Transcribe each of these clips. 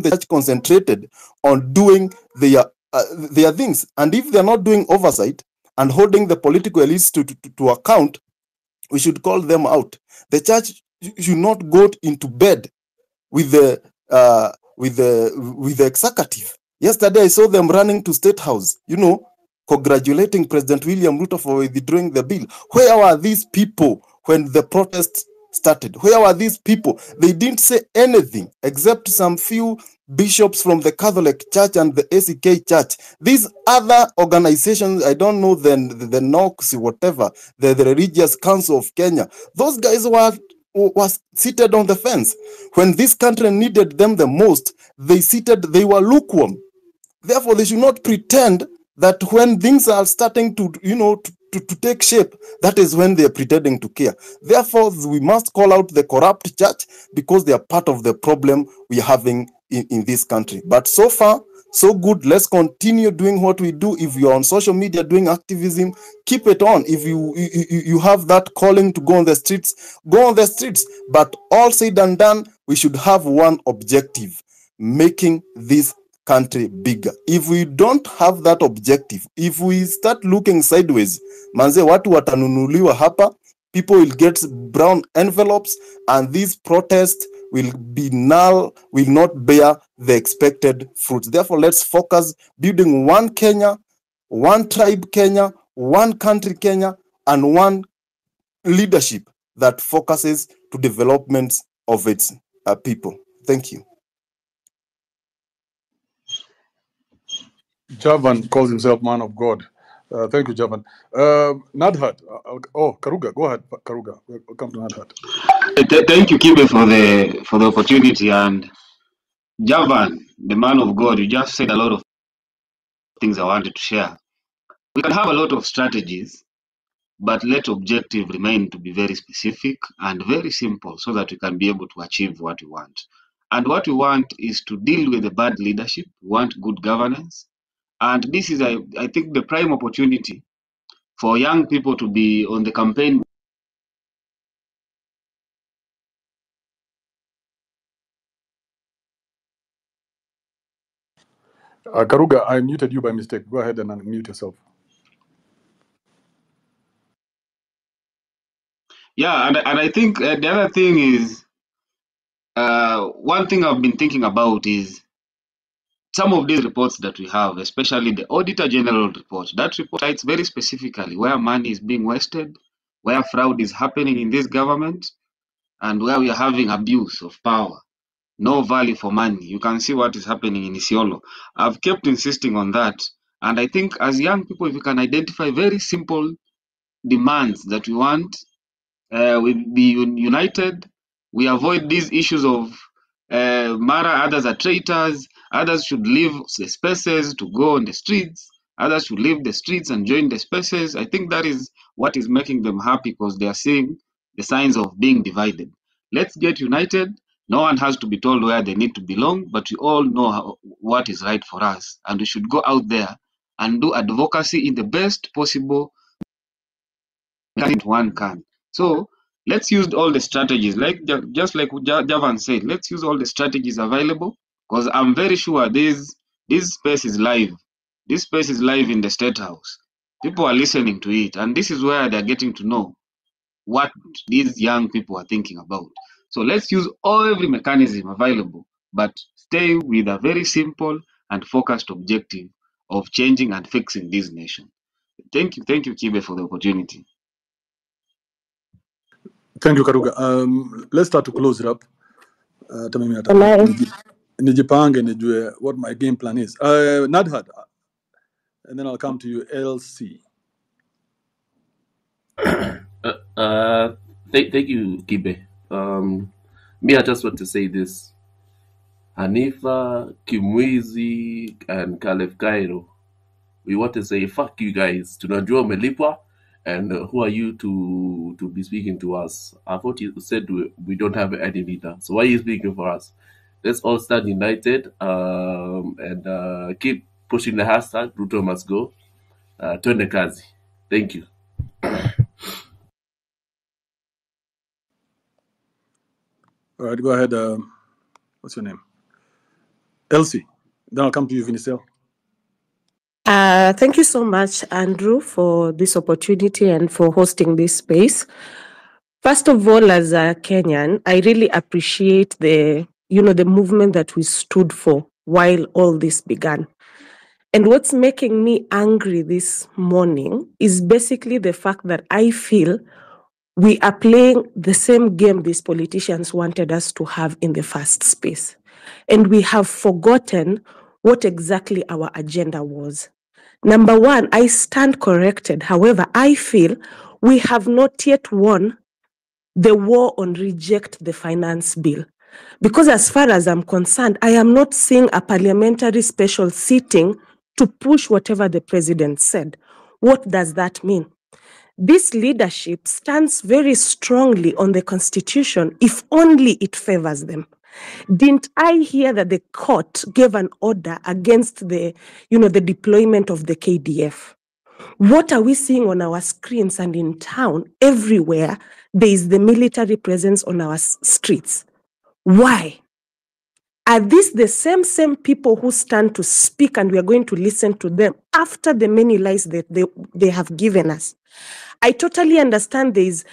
the church concentrated on doing their things. And if they're not doing oversight and holding the political elites to account, we should call them out. The church should not go into bed with the executive. Yesterday, I saw them running to State House, congratulating President William Ruto for withdrawing the bill. Where were these people when the protest started? Where were these people? They didn't say anything except some few bishops from the Catholic Church and the ACK Church. These other organizations, I don't know, the NOX, whatever, the Religious Council of Kenya, those guys was seated on the fence. When this country needed them the most, they were lukewarm. Therefore, they should not pretend that when things are starting to take shape, that is when they are pretending to care. Therefore, we must call out the corrupt church because they are part of the problem we are having in this country. But so far, so good. Let's continue doing what we do. If you're on social media doing activism, keep it on. If you have that calling to go on the streets, go on the streets. But all said and done, we should have one objective: making this country bigger. If we don't have that objective, if we start looking sideways, manze watu watanunuliwa hapa, people will get brown envelopes, and these protests will be null, will not bear the expected fruits. Therefore, let's focus building one Kenya, one tribe Kenya, one country Kenya, and one leadership that focuses to development of its people. Thank you. Javan calls himself man of God. Thank you, Javan. Nadhat. Karuga. Go ahead, Karuga. Welcome to Nadhat. Thank you, Kibe, for the opportunity. And Javan, the man of God, you just said a lot of things I wanted to share. We can have a lot of strategies, but let objective remain to be very specific and very simple so that we can be able to achieve what we want. And what we want is to deal with the bad leadership. We want good governance. And this is, I think, the prime opportunity for young people to be on the campaign. Karuga, I muted you by mistake. Go ahead and unmute yourself. Yeah, and I think the other thing is, one thing I've been thinking about is some of these reports that we have, especially the Auditor General report. That report cites very specifically where money is being wasted, where fraud is happening in this government, and where we are having abuse of power. No value for money. You can see what is happening in Isiolo. I've kept insisting on that. And I think as young people, if we can identify very simple demands that we want, we be united, we avoid these issues of Mara, others are traitors, others should leave the spaces to go on the streets, others should leave the streets and join the spaces. I think that is what is making them happy, because they are seeing the signs of being divided. Let's get united. No one has to be told where they need to belong, but we all know what is right for us. And we should go out there and do advocacy in the best possible one can. So let's use all the strategies, just like Javan said, let's use all the strategies available, because I'm very sure this space is live. This space is live in the State House. People are listening to it, and this is where they're getting to know what these young people are thinking about. So let's use every mechanism available, but stay with a very simple and focused objective of changing and fixing this nation. Thank you, Kibe, for the opportunity. Thank you, Karuga. Let's start to close it up. Nijipange nijue what my game plan is. Nadhat, and then I'll come to you, LC. Thank you, Kibe. Me, I just want to say this. Hanifa, Kimwizi, and Caleb Cairo, we want to say, fuck you guys. Tunajua umelipwa, and who are you to be speaking to us? I thought you said we don't have any leader. So why are you speaking for us? Let's all stand united and keep pushing the hashtag, Ruto must go. Twende kazi. Thank you. All right, go ahead. What's your name? Elsie, then I'll come to you, Vinicel. Thank you so much, Andrew, for this opportunity and for hosting this space. First of all, as a Kenyan, I really appreciate the movement that we stood for while all this began. And what's making me angry this morning is basically the fact that I feel we are playing the same game these politicians wanted us to have in the first space. And we have forgotten what exactly our agenda was. Number one, I stand corrected. However, I feel we have not yet won the war on reject the finance bill. Because as far as I'm concerned, I am not seeing a parliamentary special sitting to push whatever the president said. What does that mean? This leadership stands very strongly on the constitution if only it favors them. Didn't I hear that the court gave an order against the deployment of the KDF? What are we seeing on our screens and in town? Everywhere, there is the military presence on our streets. Why? Are these the same people who stand to speak and we are going to listen to them after the many lies that they have given us? I totally understand there is,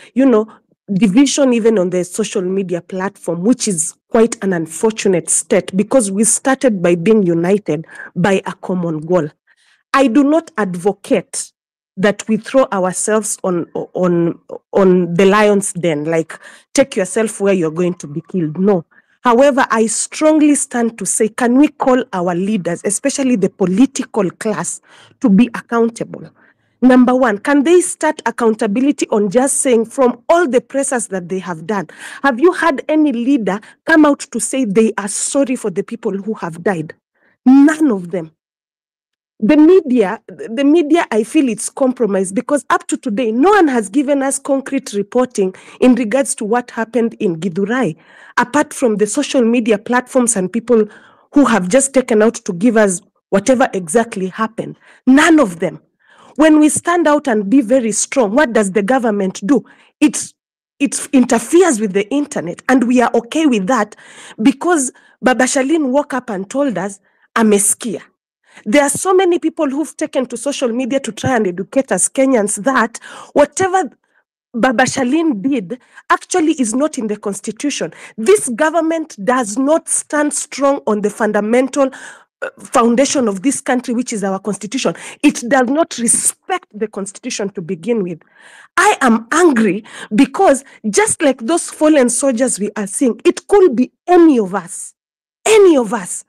division even on the social media platform, which is quite an unfortunate state because we started by being united by a common goal. I do not advocate that we throw ourselves on the lion's den, like take yourself where you're going to be killed. No. However, I strongly stand to say, can we call our leaders, especially the political class, to be accountable? Number one, can they start accountability on just saying from all the pressers that they have done? Have you had any leader come out to say they are sorry for the people who have died? None of them. The media, I feel it's compromised because up to today, no one has given us concrete reporting in regards to what happened in Githurai, apart from the social media platforms and people who have just taken out to give us whatever exactly happened. None of them. When we stand out and be very strong, what does the government do? It interferes with the internet, and we are okay with that because Baba Shalin woke up and told us, amesikia. There are so many people who've taken to social media to try and educate us Kenyans that whatever Baba Shalin did actually is not in the constitution. This government does not stand strong on the fundamental foundation of this country, which is our constitution. It does not respect the constitution to begin with. I am angry because just like those fallen soldiers we are seeing, it could be any of us. Any of us.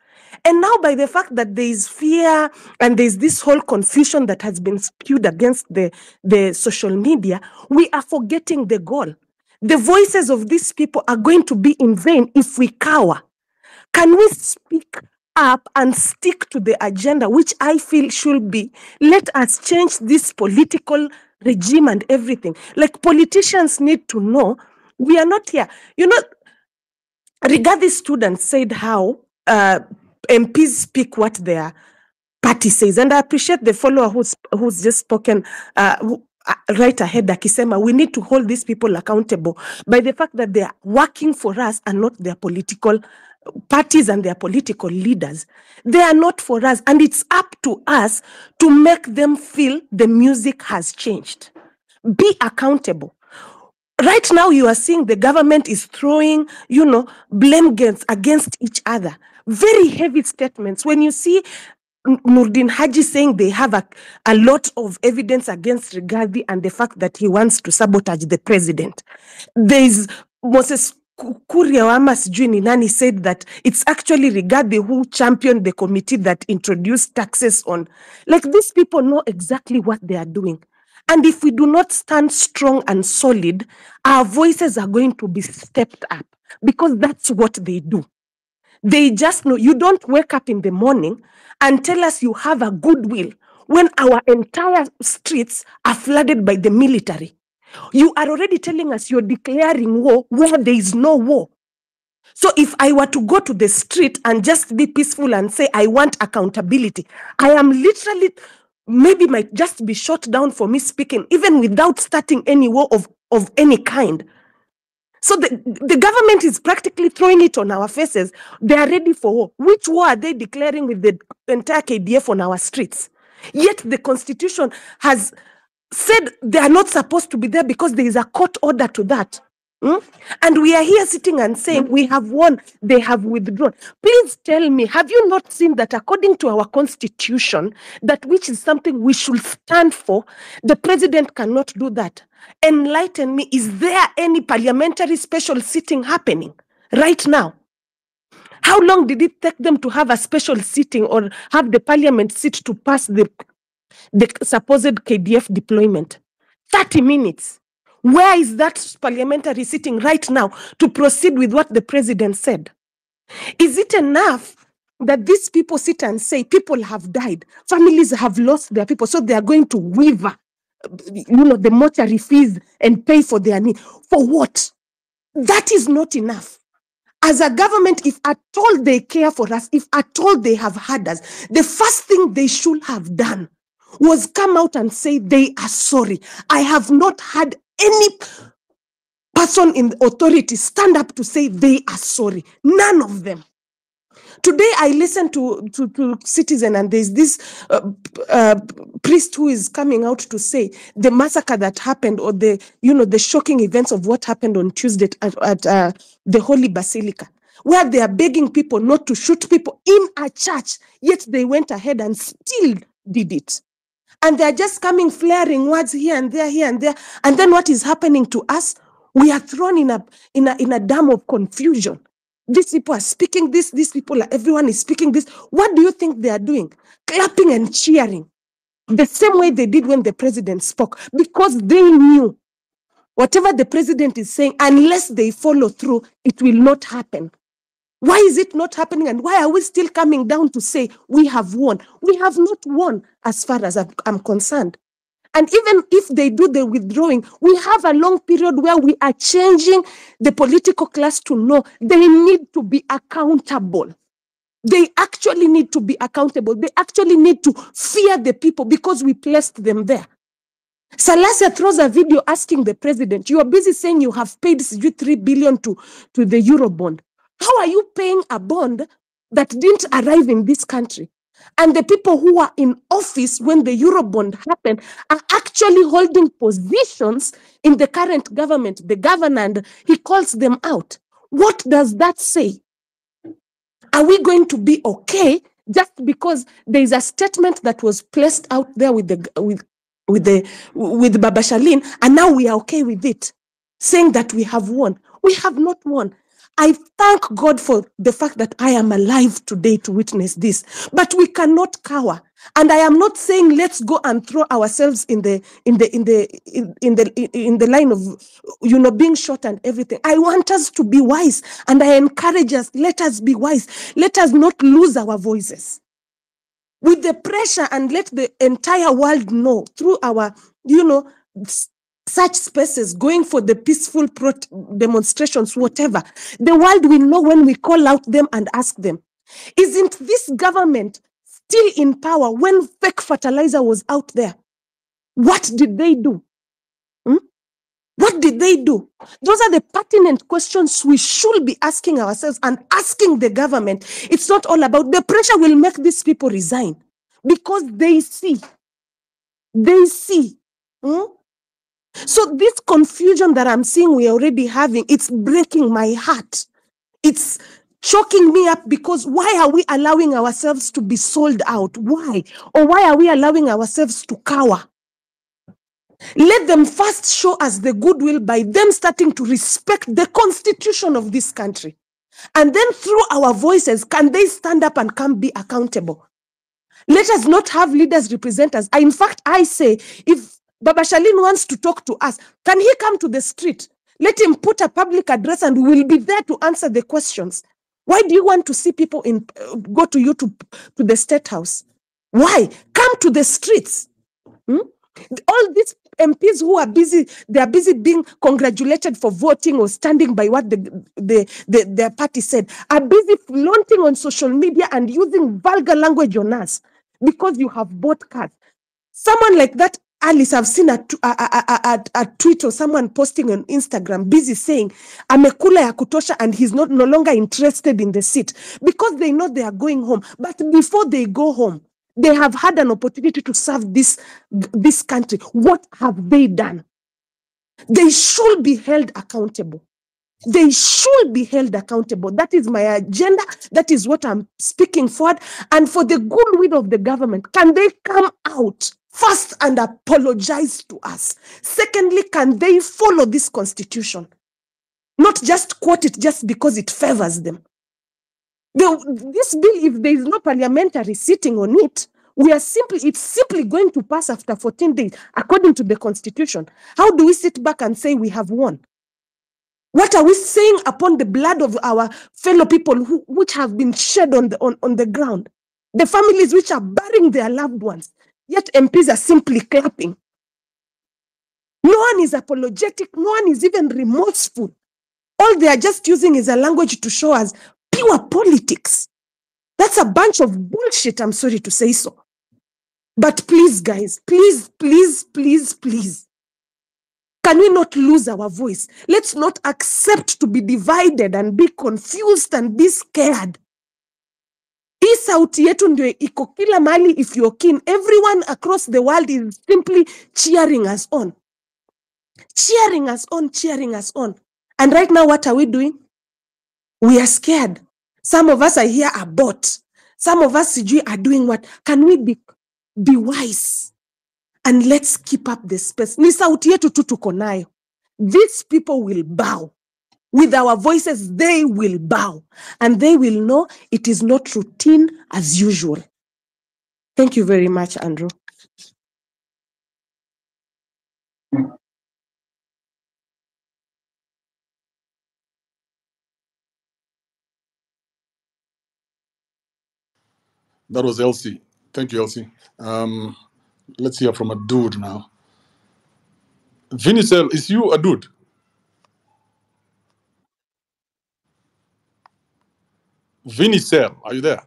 And now by the fact that there is fear and there is this whole confusion that has been spewed against the social media, we are forgetting the goal. The voices of these people are going to be in vain if we cower. Can we speak up and stick to the agenda, which I feel should be, let us change this political regime and everything. Like politicians need to know, we are not here. Rigathi students said how MPs speak what their party says. And I appreciate the follower who's just spoken right ahead, akisema we need to hold these people accountable by the fact that they are working for us and not their political parties and their political leaders. They are not for us, and it's up to us to make them feel the music has changed. Be accountable. Right now, you are seeing the government is throwing, blame games against each other. Very heavy statements. When you see Nurdin Haji saying they have a lot of evidence against Rigathi and the fact that he wants to sabotage the president. There is Moses Kuria Wama sijui nani said that it's actually Rigathi who championed the committee that introduced taxes on. Like, these people know exactly what they are doing. And if we do not stand strong and solid, our voices are going to be stepped up because that's what they do. They just know. You don't wake up in the morning and tell us you have a goodwill when our entire streets are flooded by the military. You are already telling us you're declaring war where there is no war. So if I were to go to the street and just be peaceful and say, I want accountability, I am literally, maybe might just be shot down for me speaking, even without starting any war of any kind. So the government is practically throwing it on our faces. They are ready for war. Which war are they declaring with the entire KDF on our streets? Yet the constitution has said they are not supposed to be there because there is a court order to that. And we are here sitting and saying we have won, they have withdrawn. Please tell me, have you not seen that according to our constitution, that which is something we should stand for, the president cannot do that? Enlighten me, is there any parliamentary special sitting happening right now? How long did it take them to have a special sitting or have the parliament sit to pass the supposed KDF deployment? 30 minutes. Where is that parliamentary sitting right now to proceed with what the president said? Is it enough that these people sit and say people have died, families have lost their people, so they are going to weaver, the mortuary fees and pay for their need? For what? That is not enough. As a government, if at all they care for us, if at all they have heard us, the first thing they should have done was come out and say they are sorry. I have not had any person in the authority stand up to say they are sorry. None of them. Today I listened to Citizen, and there's this priest who is coming out to say the massacre that happened, or the shocking events of what happened on Tuesday at the Holy Basilica, where they are begging people not to shoot people in a church, yet they went ahead and still did it. And they're just coming flaring words here and there. And then what is happening to us? We are thrown in a dam of confusion. These people are speaking this, everyone is speaking this. What do you think they are doing? Clapping and cheering. The same way they did when the president spoke, because they knew whatever the president is saying, unless they follow through, it will not happen. Why is it not happening? And why are we still coming down to say we have won? We have not won as far as I'm concerned. And even if they do the withdrawing, we have a long period where we are changing the political class to know they need to be accountable. They actually need to be accountable. They actually need to fear the people because we placed them there. Salasia throws a video asking the president, you are busy saying you have paid 3 billion to the Eurobond. How are you paying a bond that didn't arrive in this country? And the people who are in office when the Eurobond happened are actually holding positions in the current government, the governor, and he calls them out. What does that say? Are we going to be okay just because there is a statement that was placed out there with Baba Shalin, and now we are okay with it, saying that we have won? We have not won. I thank God for the fact that I am alive today to witness this, but we cannot cower. And I am not saying let's go and throw ourselves in the line of being shot and everything. I want us to be wise, and I encourage us, let us be wise. Let us not lose our voices with the pressure, and let the entire world know through our such spaces, going for the peaceful demonstrations, whatever. The world will know when we call out them and ask them, isn't this government still in power when fake fertilizer was out there? What did they do? What did they do? Those are the pertinent questions we should be asking ourselves and asking the government. It's not all about the pressure will make these people resign because they see. So this confusion that I'm seeing we're already having, it's breaking my heart. It's choking me up, because why are we allowing ourselves to be sold out? Why? Or why are we allowing ourselves to cower? Let them first show us the goodwill by them starting to respect the constitution of this country. And then through our voices, can they stand up and come be accountable? Let us not have leaders represent us. In fact, I say, if Baba Shalin wants to talk to us, can he come to the street? Let him put a public address and we will be there to answer the questions. Why do you want to see people go to you to the State House? Why? Come to the streets. All these MPs who are busy, they are busy being congratulated for voting or standing by what their party said, are busy flaunting on social media and using vulgar language on us because you have bought cars. Someone like that, Alice, I've seen a tweet or someone posting on Instagram, busy saying, amekula ya kutosha, and he's no longer interested in the seat because they know they are going home. But before they go home, they have had an opportunity to serve this country. What have they done? They should be held accountable. They should be held accountable. That is my agenda. That is what I'm speaking for. And for the goodwill of the government, can they come out first and apologize to us? Secondly, can they follow this constitution? Not just quote it just because it favors them. This bill, if there is no parliamentary sitting on it, it's simply going to pass after 14 days, according to the constitution. How do we sit back and say we have won? What are we saying upon the blood of our fellow people which have been shed on the ground? The families which are burying their loved ones, yet MPs are simply clapping. No one is apologetic. No one is even remorseful. All they are just using is a language to show us pure politics. That's a bunch of bullshit, I'm sorry to say so. But please, guys, please, please, please, please. Can we not lose our voice? Let's not accept to be divided and be confused and be scared. Hii sauti yetu ndio iko kila mali if you're keen. Everyone across the world is simply cheering us on. Cheering us on, cheering us on. And right now, what are we doing? We are scared. Some of us are here are bought. Some of us are doing what? Can we be wise? And let's keep up the space. Ni sauti yetu tu tuko nayo. These people will bow. With our voices, they will bow. And they will know it is not routine as usual. Thank you very much, Andrew. That was Elsie. Thank you, Elsie. Let's hear from a dude now. Vinicel, is you a dude? Vinicel, are you there?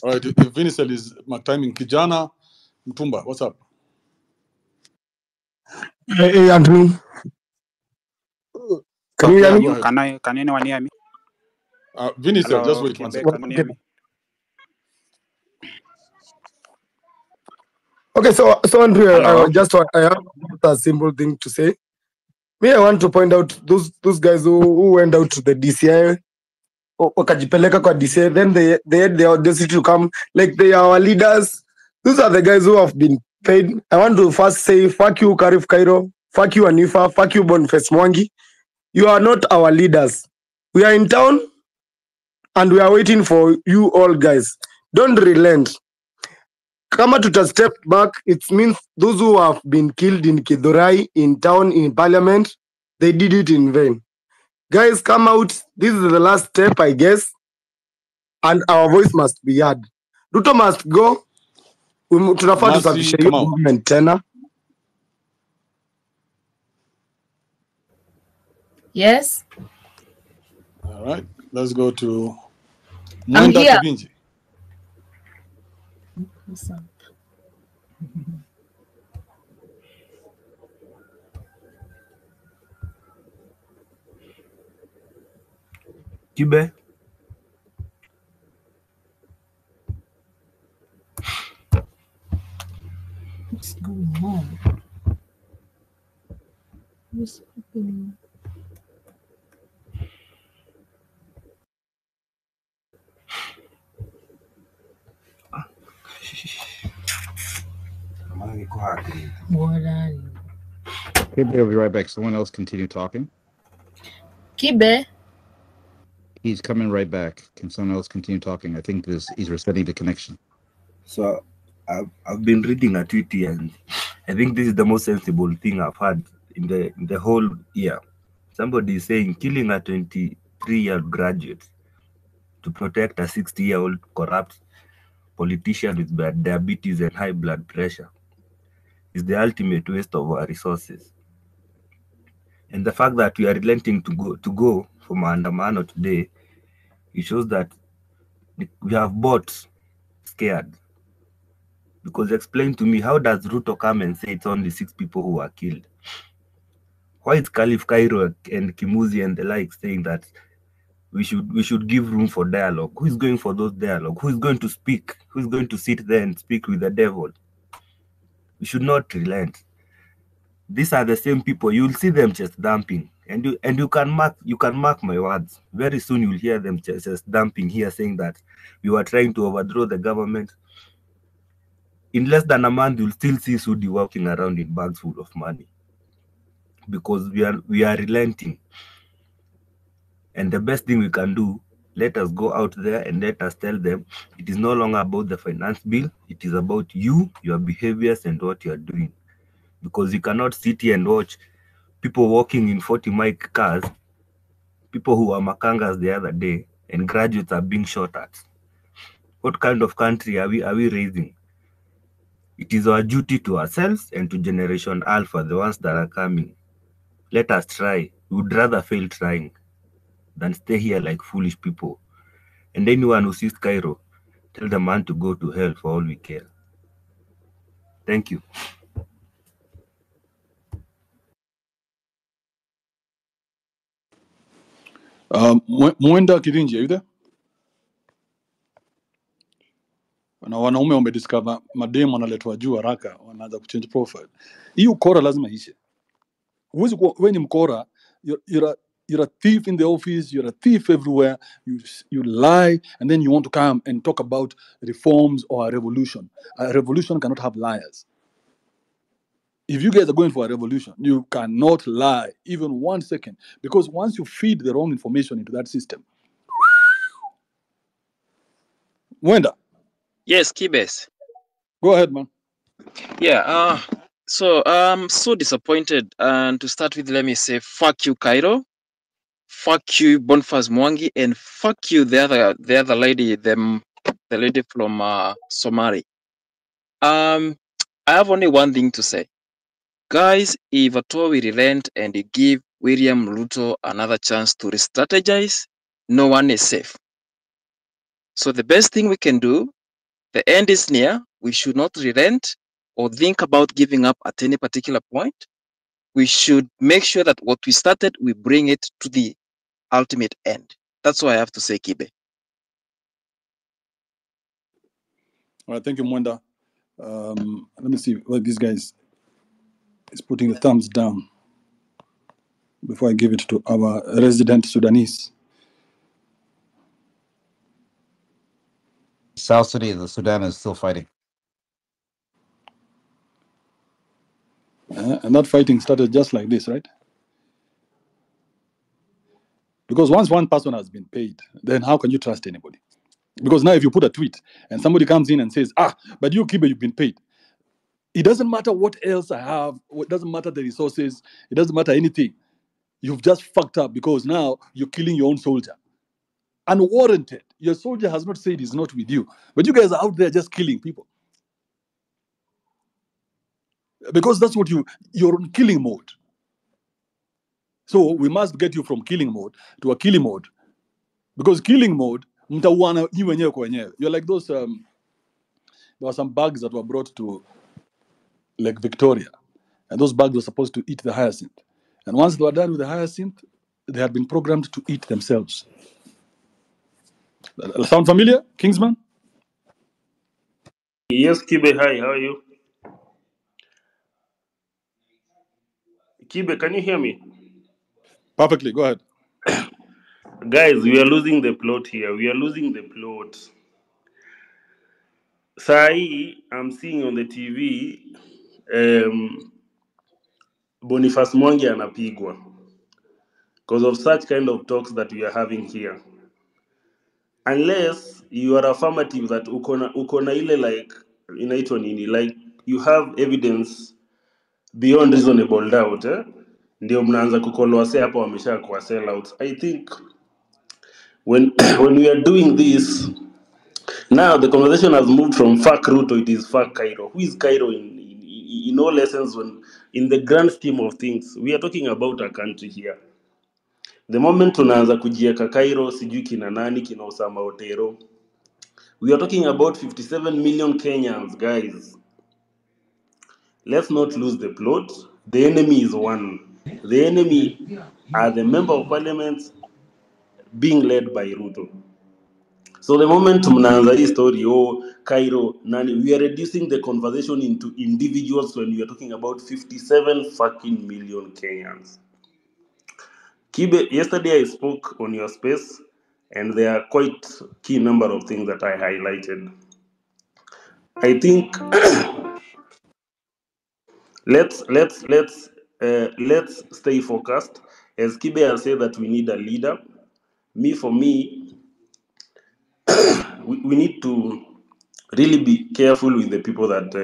All right, if Vinicel is my timing, Kijana Mtumba, what's up? Hey, Andrew. Can you hear me? Can anyone hear me? Vinicel, just wait one second. Can you hear me? Okay, so Andrew, I have a simple thing to say. I want to point out those guys who went out to the DCI, wakajipeleka kwa DCI, then they had the audacity to come, like they are our leaders. Those are the guys who have been paid. I want to first say, fuck you, Karif Cairo, fuck you, Anifa, fuck you, Boniface Mwangi. You are not our leaders. We are in town, and we are waiting for you all guys. Don't relent. Kama tuta step back, it means those who have been killed in Githurai, in town, in parliament, they did it in vain. Guys, come out. This is the last step, I guess. And our voice must be heard. Ruto must go. Tunafaa tusafishe hiyo movement tena. Yes. All right, let's go to I'm Mwenda here. Kibinji. Kibe. What's going on? What's happening? What are you? Kibe will be right back. Someone else continue talking. Kibe? He's coming right back. Can someone else continue talking? I think he's resetting the connection. So I've been reading a tweet here, and I think this is the most sensible thing I've heard in the whole year. Somebody is saying killing a 23-year-old graduate to protect a 60-year-old corrupt politician with bad diabetes and high blood pressure is the ultimate waste of our resources. And the fact that we are relenting to go for Maandamano today, it shows that we have bought scared. Because explain to me, how does Ruto come and say it's only 6 people who were killed? Why is Caliph Cairo and Kimuzi and the like saying that we should give room for dialogue? Who is going for those dialogue? Who is going to speak? Who is going to sit there and speak with the devil? We should not relent. These are the same people. You'll see them chest dumping, and you can mark my words. Very soon you'll hear them chest dumping here, saying that we were trying to overthrow the government. In less than a month, you'll still see Sudi walking around in bags full of money, because we are relenting. And the best thing we can do, let us go out there and let us tell them it is no longer about the finance bill. It is about you, your behaviors, and what you are doing. Because you cannot sit here and watch people walking in 40 mic cars, people who were makangas the other day, and graduates are being shot at. What kind of country are we raising? It is our duty to ourselves and to Generation Alpha, the ones that are coming. Let us try. We would rather fail trying than stay here like foolish people. And anyone who sees Cairo, tell the man to go to hell for all we care. Thank you. Mwenda Kirinji, are you there? Na wanaume wamediscover mademu wanaletwa juu haraka, wanaanza kuchange profile. Hii ukora lazima ishe. Huwezi kuwa wewe ni mkora, you're a thief in the office, you're a thief everywhere, you lie, and then you want to come and talk about reforms or a revolution. A revolution cannot have liars. If you guys are going for a revolution, you cannot lie even 1 second, because once you feed the wrong information into that system. Mwenda. Yes, Kibes. Go ahead, man. Yeah, so I'm so disappointed. And to start with, let me say, fuck you, Cairo. Fuck you, Boniface Mwangi, and fuck you, the other lady, the lady from Somali. I have only one thing to say. Guys, if at all we relent and you give William Ruto another chance to re-strategize, no one is safe. So the best thing we can do, the end is near. We should not relent or think about giving up at any particular point. We should make sure that what we started, we bring it to the ultimate end. That's what I have to say, Kibe. All right, thank you, Mwenda. Let me see what this guy is putting the thumbs down before I give it to our resident Sudanese. South Sudan, the Sudan is still fighting. And that fighting started just like this, right? Because once one person has been paid, then how can you trust anybody? Because now if you put a tweet and somebody comes in and says, but you, Kibe, you've been paid. It doesn't matter what else I have. It doesn't matter the resources. It doesn't matter anything. You've just fucked up because now you're killing your own soldier. Unwarranted. Your soldier has not said he's not with you. But you guys are out there just killing people. Because that's what you're on killing mode. So we must get you from killing mode to a killing mode. Because killing mode, you're like those, there were some bugs that were brought to Lake Victoria. And those bugs were supposed to eat the hyacinth. And once they were done with the hyacinth, they had been programmed to eat themselves. Sound familiar, Kingsman? Yes, Kibe, hi, how are you? Kibe, can you hear me? Perfectly, go ahead. Guys, we are losing the plot here. We are losing the plot. Sai, I'm seeing on the TV, Boniface Mwangi anapigwa because of such kind of talks that we are having here. Unless you are affirmative that ukona ile like inaitwa nini, like you have evidence beyond reasonable doubt, ndio mnaanza kukolo wase hapa wamesha kwa sell out. I think when we are doing this now, the conversation has moved from fuck Ruto, it is fuck Cairo. Who is Cairo in all lessons? When in the grand scheme of things, we are talking about a country here. The moment tunaanza kujieka Cairo, sijui kina nani, kina Osama Otero, We are talking about 57 million Kenyans, guys. Let's not lose the plot. The enemy is one. The enemy are the member of parliament being led by Ruto. So the moment mnaanza hii story, Cairo, nani, we are reducing the conversation into individuals when we are talking about 57 fucking million Kenyans. Kibe, yesterday I spoke on your space, and there are quite key number of things that I highlighted. I think let's stay focused. As Kibe has said that we need a leader. For me, we need to really be careful with the people that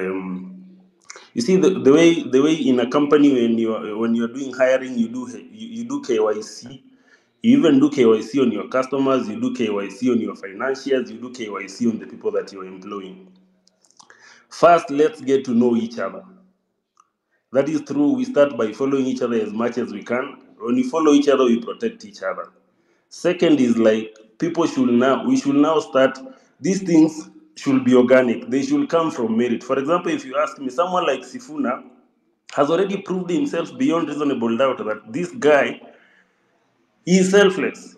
you see the way in a company when you're doing hiring, you do KYC. You even do KYC on your customers, you do KYC on your financials, you do KYC on the people that you're employing. First, let's get to know each other. That is true. We start by following each other as much as we can. When we follow each other, we protect each other. Second is like we should now start, these things should be organic. They should come from merit. For example, if you ask me, someone like Sifuna has already proved himself beyond reasonable doubt that this guy is selfless.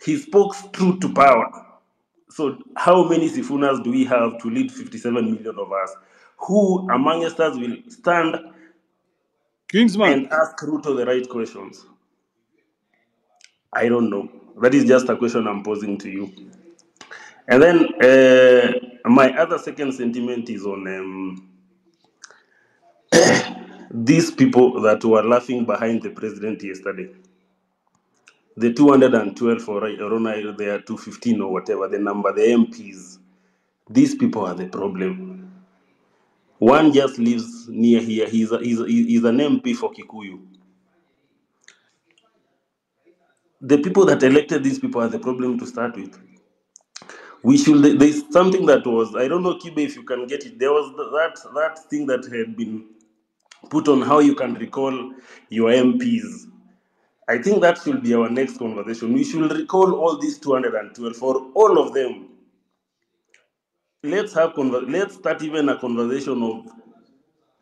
He spoke truth to power. So how many Sifunas do we have to lead 57 million of us? Who amongst us will stand Kingsman and ask Ruto the right questions? I don't know. That is just a question I'm posing to you. And then my other second sentiment is on these people that were laughing behind the president yesterday. The 212 for Ronald, they are 215 or whatever, the number, the MPs. These people are the problem. One just lives near here. He's an MP for Kikuyu. The people that elected these people are the problem to start with. There's something that was, I don't know, Kibe, if you can get it. There was that thing that had been put on how you can recall your MPs. I think that should be our next conversation. We should recall all these 212 for all of them. Let's start even a conversation of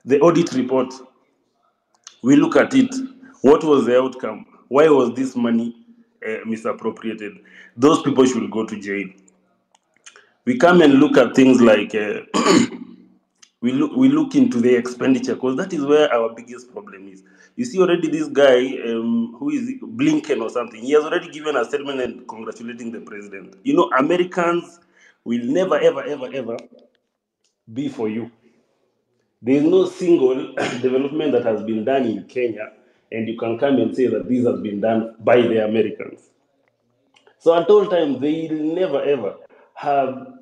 the audit report. We look at it. What was the outcome? Why was this money misappropriated? Those people should go to jail. We come and look at things like we look into the expenditure, because that is where our biggest problem is. You see already this guy, who is it? Blinken or something, he has already given a statement and congratulating the president. You know, Americans will never, ever, ever, ever be for you. There is no single development that has been done in Kenya, and you can come and say that this has been done by the Americans. So at all times, they will never ever have.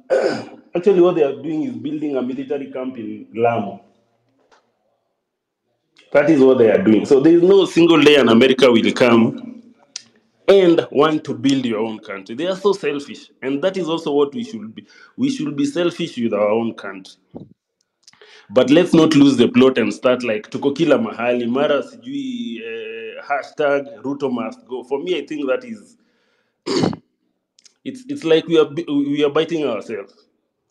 Actually, what they are doing is building a military camp in Lamu. That is what they are doing. So there is no single day an America will come and want to build your own country. They are so selfish, and that is also what we should be. We should be selfish with our own country. But let's not lose the plot and start like tuko kila mahali mara sijui hashtag Ruto must go. For me, I think that is it's like we are biting ourselves.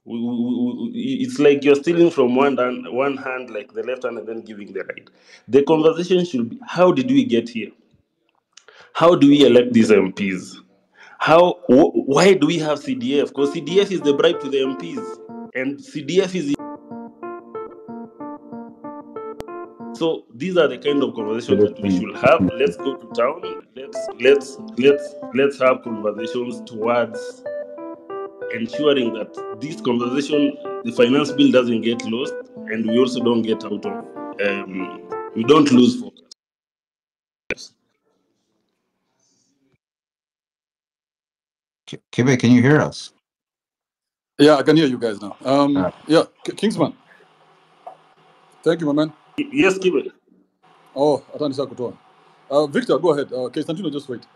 It's like you're stealing from one hand, like the left hand, and then giving the right. The conversation should be: how did we get here? How do we elect these MPs? Why do we have CDF? Because CDF is the bribe to the MPs, and CDF is. So these are the kind of conversations that we should have. Let's go to town. Let's have conversations towards ensuring that this conversation, the finance bill, doesn't get lost, and we also don't get out of. We don't lose focus. Kibe, can you hear us? Yeah, I can hear you guys now. Yeah, Kingsman. Thank you, my man. Yes, Kibe. Oh, asante sana kutoa. Victor, go ahead. Constantino, just wait.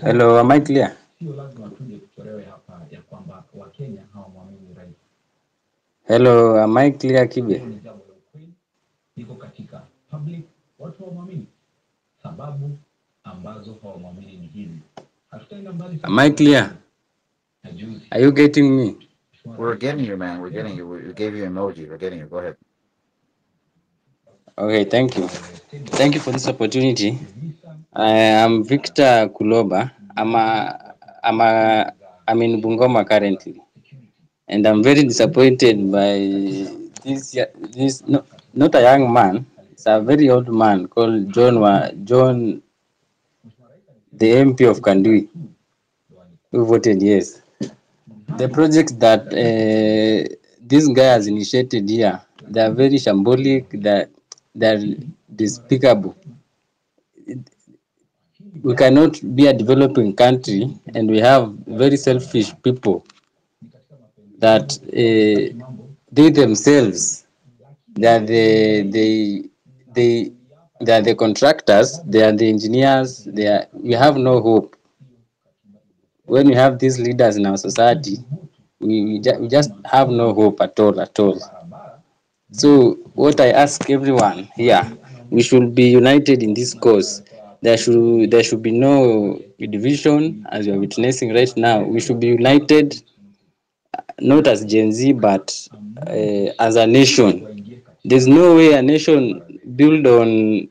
Hello, am I clear? Hello, am I clear, Kibe? Am I clear? Are you getting me? We're getting you, man. We're getting you. We gave you emoji. We're getting you. Go ahead. Okay, thank you. Thank you for this opportunity. I am Victor Kuloba. I'm in Bungoma currently, and I'm very disappointed by this not a young man. It's a very old man called John, the MP of Kandui, who voted yes. The projects that this guy has initiated here, they are very shambolic. They're despicable. We cannot be a developing country and we have very selfish people that they themselves, they are they are the contractors, they are the engineers. We have no hope. When we have these leaders in our society, we just have no hope at all, at all. So what I ask everyone here, we should be united in this cause. There should be no division as we are witnessing right now. We should be united, not as Gen Z, but as a nation. There's no way a nation built on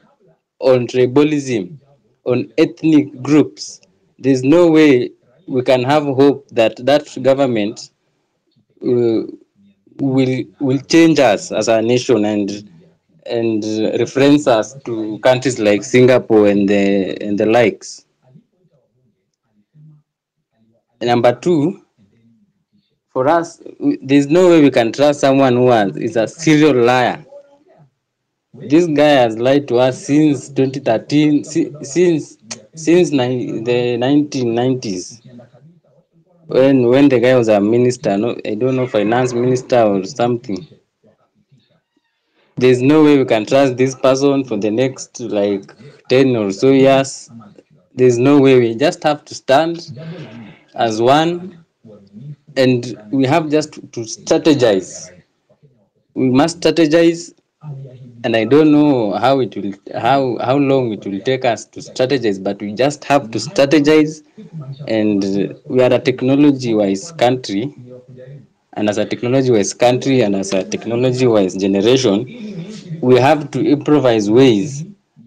tribalism, on ethnic groups. There's no way we can have hope that that government uh, will change us as a nation and reference us to countries like Singapore and the likes. Number two, for us, there's no way we can trust someone is a serial liar. This guy has lied to us since 2013, since the 1990s, when the guy was a minister. No, I don't know, finance minister or something. There's no way we can trust this person for the next like 10 or so years. There's no way. We just have to stand as one, and we have just to strategize. We must strategize, and I don't know how long it will take us to strategize, but we just have to strategize. And we are a technology wise country, and as a technology wise country and as a technology wise generation, we have to improvise ways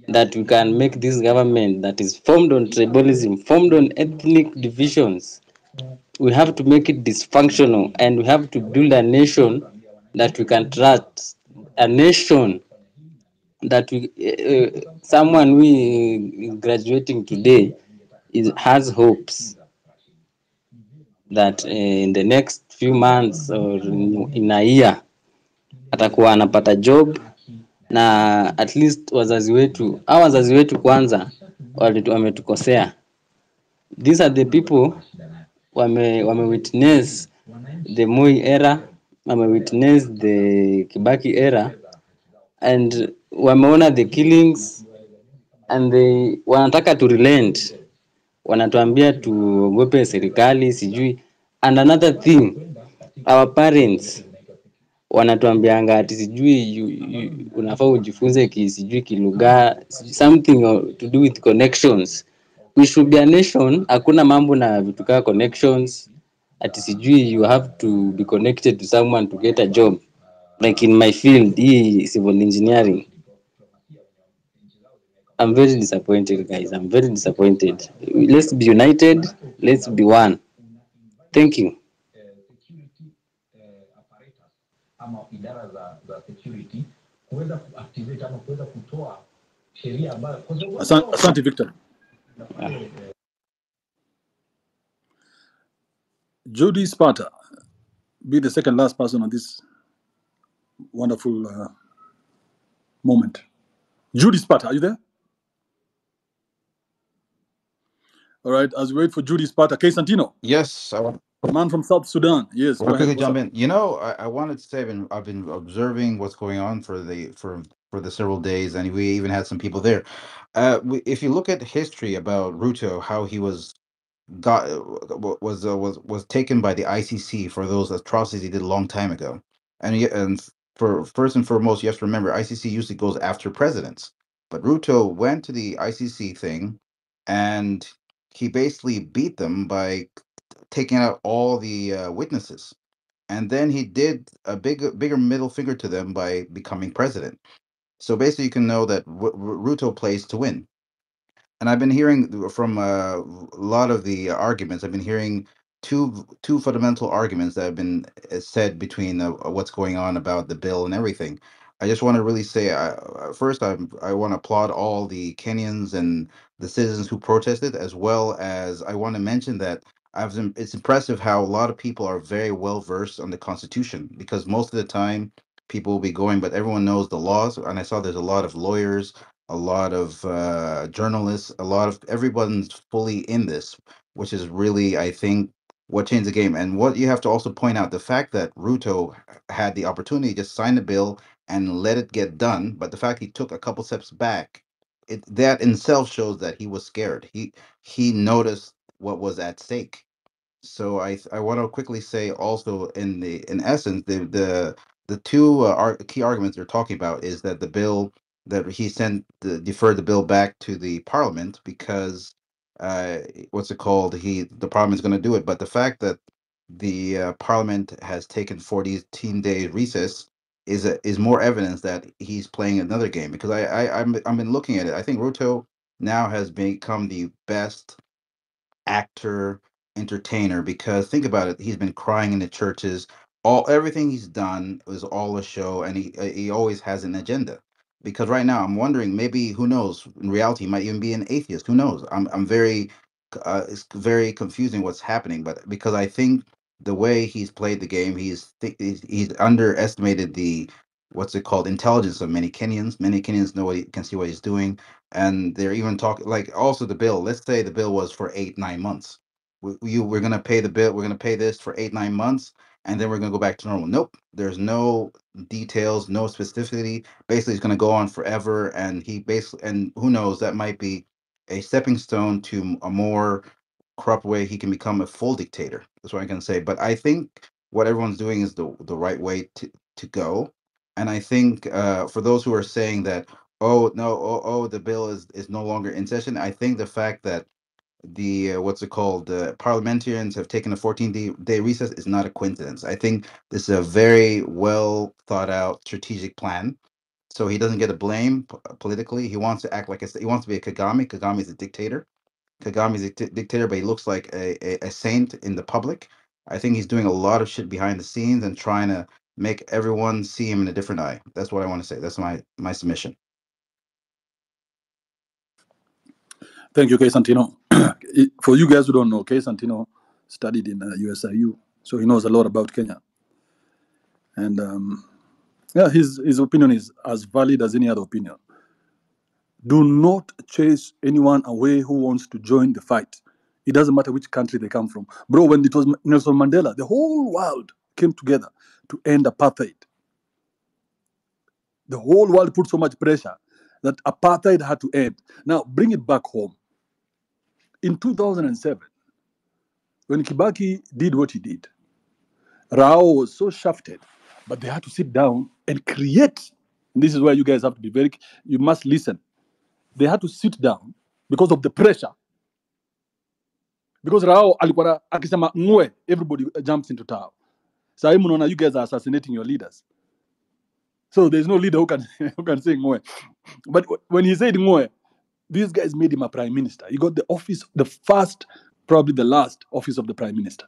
that we can make this government that is formed on tribalism, formed on ethnic divisions, we have to make it dysfunctional, and we have to build a nation that we can trust, a nation that someone we graduating today has hopes that in the next few months or in a year atakuwa anapata job, na at least wazazi wetu kwanza wametukosea. These are the people wame witness the Moi era, wame witness the Kibaki era, and wameona the killings, and wanataka to relent, wanatuambia tuogope serikali sijui. And another thing, our parents wanatuambianga ati sijui unafaa ujifunze sijui kilugha, something to do with connections. We should be a nation, hakuna mambo na vitu kama connections ati sijui you have to be connected to someone to get a job, like in my field, civil engineering. I'm very disappointed, guys. I'm very disappointed. Let's be united, let's be one. Thank you. Asante Victor. Judy Sparta, be the second last person on this wonderful moment. Judy Sparta, are you there? All right, as we wait for Judy Sparta, K. Santino. Yes, I want. Man from South Sudan. Yes, go ahead. Jump in. You know, I wanted to say I've been observing what's going on for the several days, and we even had some people there. If you look at history about Ruto, how he was taken by the ICC for those atrocities he did a long time ago, and for first and foremost, you have to remember ICC usually goes after presidents. But Ruto went to the ICC thing, and he basically beat them by taking out all the witnesses. And then he did a bigger middle finger to them by becoming president. So basically, you can know that Ruto plays to win. And I've been hearing from a lot of the arguments. I've been hearing two fundamental arguments that have been said between what's going on about the bill and everything. I just want to really say, first, I want to applaud all the Kenyans and the citizens who protested, as well as I want to mention that it's impressive how a lot of people are very well versed on the Constitution, because most of the time people will be going, but everyone knows the laws. And I saw there's a lot of lawyers, a lot of journalists, a lot of everyone's fully in this, which is really, I think, what changed the game. And what you have to also point out, the fact that Ruto had the opportunity to just sign the bill and let it get done, but the fact he took a couple steps back, that in itself shows that he was scared. He noticed what was at stake. So I want to quickly say also, in essence, the two key arguments they're talking about is that the bill that he deferred the bill back to the parliament because what's it called, the parliament's going to do it, but the fact that the parliament has taken 14-day recess is more evidence that he's playing another game, because I've been looking at it. I think Ruto now has become the best actor, entertainer, because think about it, he's been crying in the churches. Everything he's done was all a show, and he always has an agenda. Because right now I'm wondering, maybe, who knows, in reality he might even be an atheist. Who knows? I'm very it's very confusing what's happening, but because I think the way he's played the game, he's underestimated the, what's it called, intelligence of many Kenyans. Many Kenyans know can see what he's doing, and they're even talking, like, also the bill. Let's say the bill was for 8-9 months. We're gonna pay the bill. We're gonna pay this for 8-9 months, and then we're gonna go back to normal. Nope. There's no details, no specificity. Basically, it's gonna go on forever, and who knows, that might be a stepping stone to a more corrupt way he can become a full dictator. That's what I can say. But I think what everyone's doing is the right way to go. And I think for those who are saying that, oh no, the bill is no longer in session, I think the fact that the what's it called, the parliamentarians have taken a 14-day recess is not a coincidence. I think this is a very well thought out strategic plan, so he doesn't get a blame politically. He wants to act like he wants to be a Kagame. Kagame is a dictator. Kagame is a dictator, but he looks like a saint in the public. I think he's doing a lot of shit behind the scenes and trying to make everyone see him in a different eye. That's what I want to say. That's my submission. Thank you, Kay Santino. For you guys who don't know, Kay Santino studied in USIU, so he knows a lot about Kenya. And yeah, his opinion is as valid as any other opinion. Do not chase anyone away who wants to join the fight. It doesn't matter which country they come from. Bro, when it was Nelson Mandela, the whole world came together to end apartheid. The whole world put so much pressure that apartheid had to end. Now, bring it back home. In 2007, when Kibaki did what he did, Rao was so shafted, but they had to sit down and create. And this is where you guys have to be you must listen. They had to sit down because of the pressure. Because Rao alikuwa akisema ngwe, everybody jumps into town. So you guys are assassinating your leaders. So there's no leader who can say ngwe. But when he said ngwe, these guys made him a prime minister. He got the office, the first, probably the last office of the prime minister.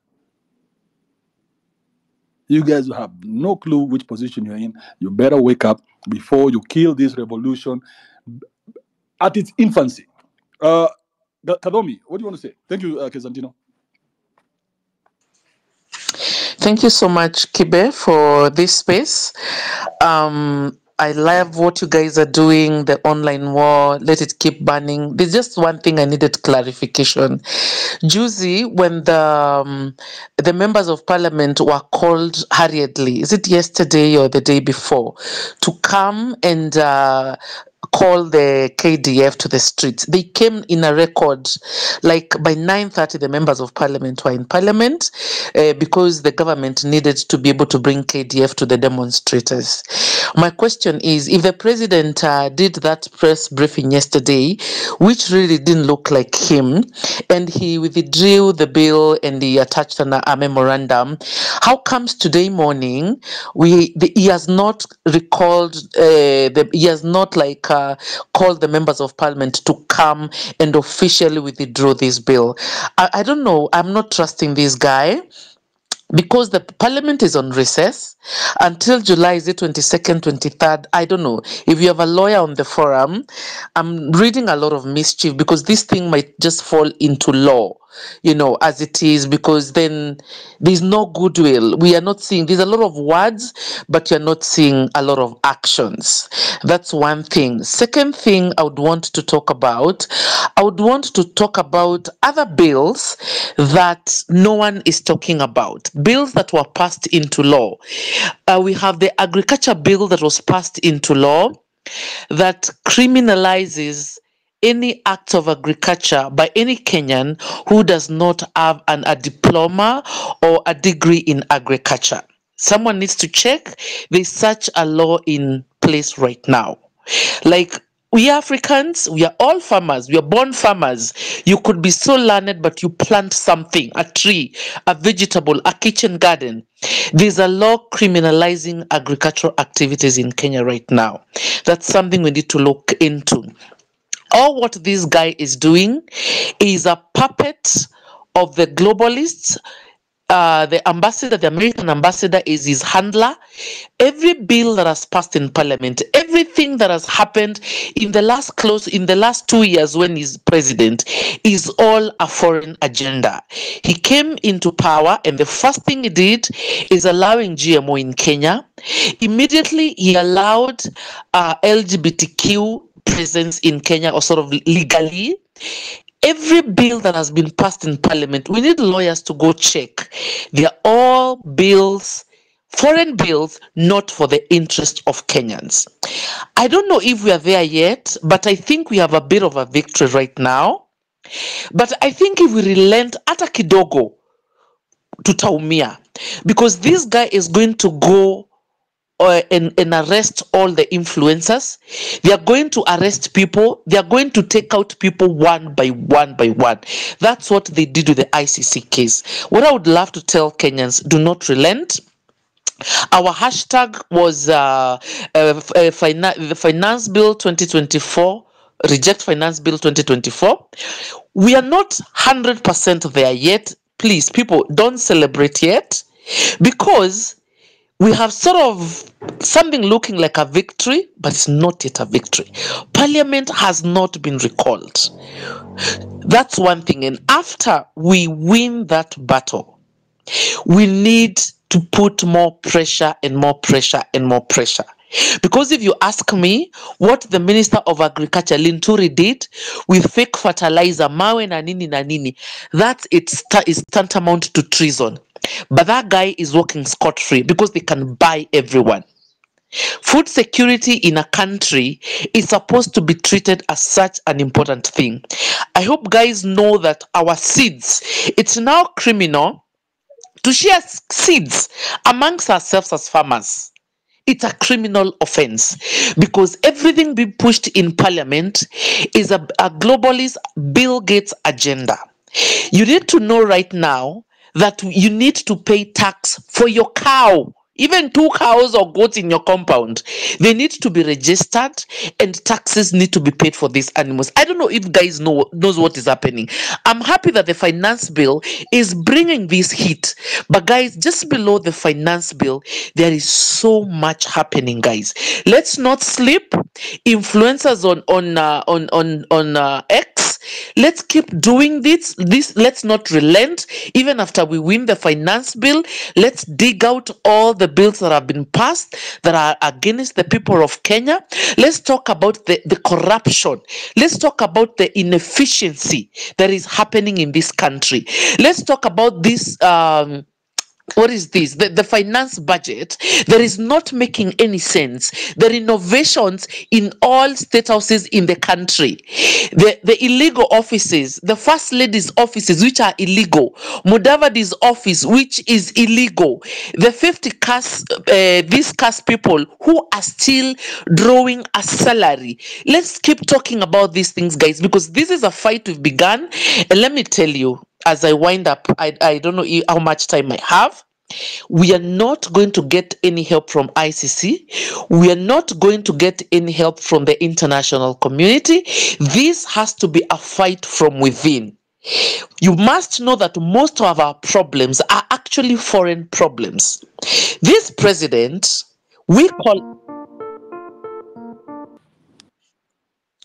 You guys have no clue which position you're in. You better wake up before you kill this revolution at its infancy. Kadomi, what do you want to say? Thank you, Kezantino. Thank you so much, Kibe, for this space. I love what you guys are doing, the online war, let it keep burning. There's just one thing I needed clarification. Juicy, when the members of parliament were called hurriedly, is it yesterday or the day before, to come and call the KDF to the streets? They came in a record, like by 9:30 the members of parliament were in parliament because the government needed to be able to bring KDF to the demonstrators. My question is, if the president did that press briefing yesterday, which really didn't look like him, and he withdrew the bill and he attached a memorandum, how comes today morning he has not recalled he has not called the members of parliament to come and officially withdraw this bill? I don't know. I'm not trusting this guy, because the parliament is on recess until July, is it 22nd, 23rd? I don't know. If you have a lawyer on the forum, I'm reading a lot of mischief, because this thing might just fall into law, as it is, because then there's no goodwill. We are not seeing, there's a lot of words, but you're not seeing a lot of actions. That's one thing. Second thing I would want to talk about, other bills that no one is talking about, bills that were passed into law. We have the agriculture bill that was passed into law that criminalizes any act of agriculture by any Kenyan who does not have a diploma or a degree in agriculture. Someone needs to check. There's such a law in place right now. Like, we Africans, we are all farmers. We are born farmers. You could be so learned, but you plant something, a tree, a vegetable, a kitchen garden. There's a law criminalizing agricultural activities in Kenya right now. That's something we need to look into. All what this guy is doing is a puppet of the globalists. The ambassador, the American ambassador, is his handler. Every bill that has passed in parliament, everything that has happened in the last 2 years when he's president, is all a foreign agenda. He came into power, and the first thing he did is allowing GMO in Kenya. Immediately, he allowed LGBTQ presence in Kenya, or sort of legally. Every bill that has been passed in parliament, we need lawyers to go check. They are all bills, foreign bills, not for the interest of Kenyans. I don't know if we are there yet, but I think we have a bit of a victory right now. But I think if we relent hata kidogo, tutaumia, because this guy is going to go and arrest all the influencers. They are going to arrest people. They are going to take out people one by one by one. That's what they did with the ICC case. What I would love to tell Kenyans, do not relent. Our hashtag was the Finance Bill 2024, Reject Finance Bill 2024. We are not 100% there yet. Please, people, don't celebrate yet, because we have sort of something looking like a victory, but it's not yet a victory. Parliament has not been recalled. That's one thing. And after we win that battle, we need to put more pressure and more pressure and more pressure. Because if you ask me what the Minister of Agriculture, Linturi, did with fake fertilizer, mawe na nini, that is tantamount to treason. But that guy is working scot-free because they can buy everyone. Food security in a country is supposed to be treated as such an important thing. I hope guys know that our seeds, it's now criminal to share seeds amongst ourselves as farmers. It's a criminal offense, because everything being pushed in parliament is a globalist Bill Gates agenda. You need to know right now that you need to pay tax for your cow. Even 2 cows or goats in your compound, they need to be registered, and taxes need to be paid for these animals. I don't know if guys knows what is happening. I'm happy that the finance bill is bringing this heat, but guys, just below the finance bill, there is so much happening, guys. Let's not sleep. Influencers on X, let's keep doing this. Let's not relent. Even after we win the finance bill, let's dig out all the bills that have been passed that are against the people of Kenya. Let's talk about the corruption. Let's talk about the inefficiency that is happening in this country. Let's talk about this what is this? The finance budget that is not making any sense. The renovations in all state houses in the country, the illegal offices, the first lady's offices, which are illegal, Mudavadi's office, which is illegal, the 50 caste, these caste people who are still drawing a salary. Let's keep talking about these things, guys, because this is a fight we've begun. And let me tell you, as I wind up, I don't know how much time I have. We are not going to get any help from ICC. We are not going to get any help from the international community. This has to be a fight from within. You must know that most of our problems are actually foreign problems. This president, we call...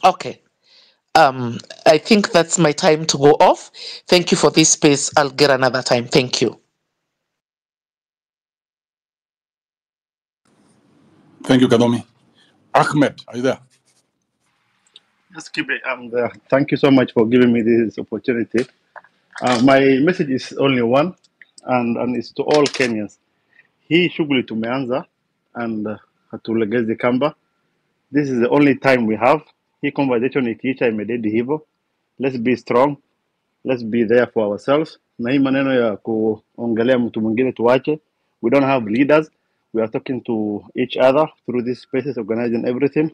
Okay. I think that's my time to go off. Thank you for this space. I'll get another time. Thank you. Thank you, Kadomi. Ahmed, are you there? Yes, Kibe, I'm there. Thank you so much for giving me this opportunity. My message is only one, and it's to all Kenyans. Hii shughuli tumeanza and hatulegezi kamba. This is the only time we have. Hii conversation ikiisha imededi hivyo. Let's be strong. Let's be there for ourselves. Na hii maneno ya kuongelea mtu mwingine tuache. We don't have leaders. We are talking to each other through these spaces, organizing everything.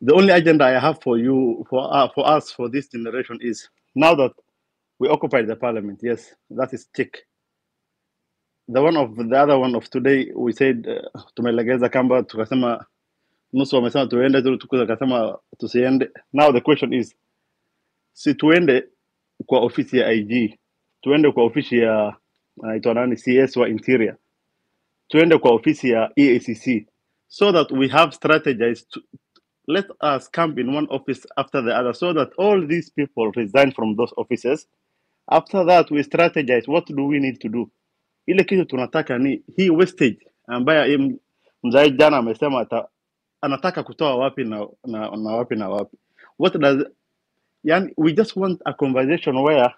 The only agenda I have for you, for us, for this generation is, now that we occupied the parliament, yes, that is tick. The other one of today, we said tumelegeza kamba, tukasema nusu wamesema tuende, tukasema tusiende. Now the question is, si tuende kwa ofisi ya IG, tuende kwa ofisi ya CS wa Interior, tuende kwa ofisi ya EACC, so that we have strategized to let us camp in one office after the other, so that all these people resign from those offices. After that, we strategize what do we need to do. Ile kitu tunataka ni hii wastage ambaye mzee jana amesema anataka kutoa wapi na wapi na wapi. Yani, we just want a conversation where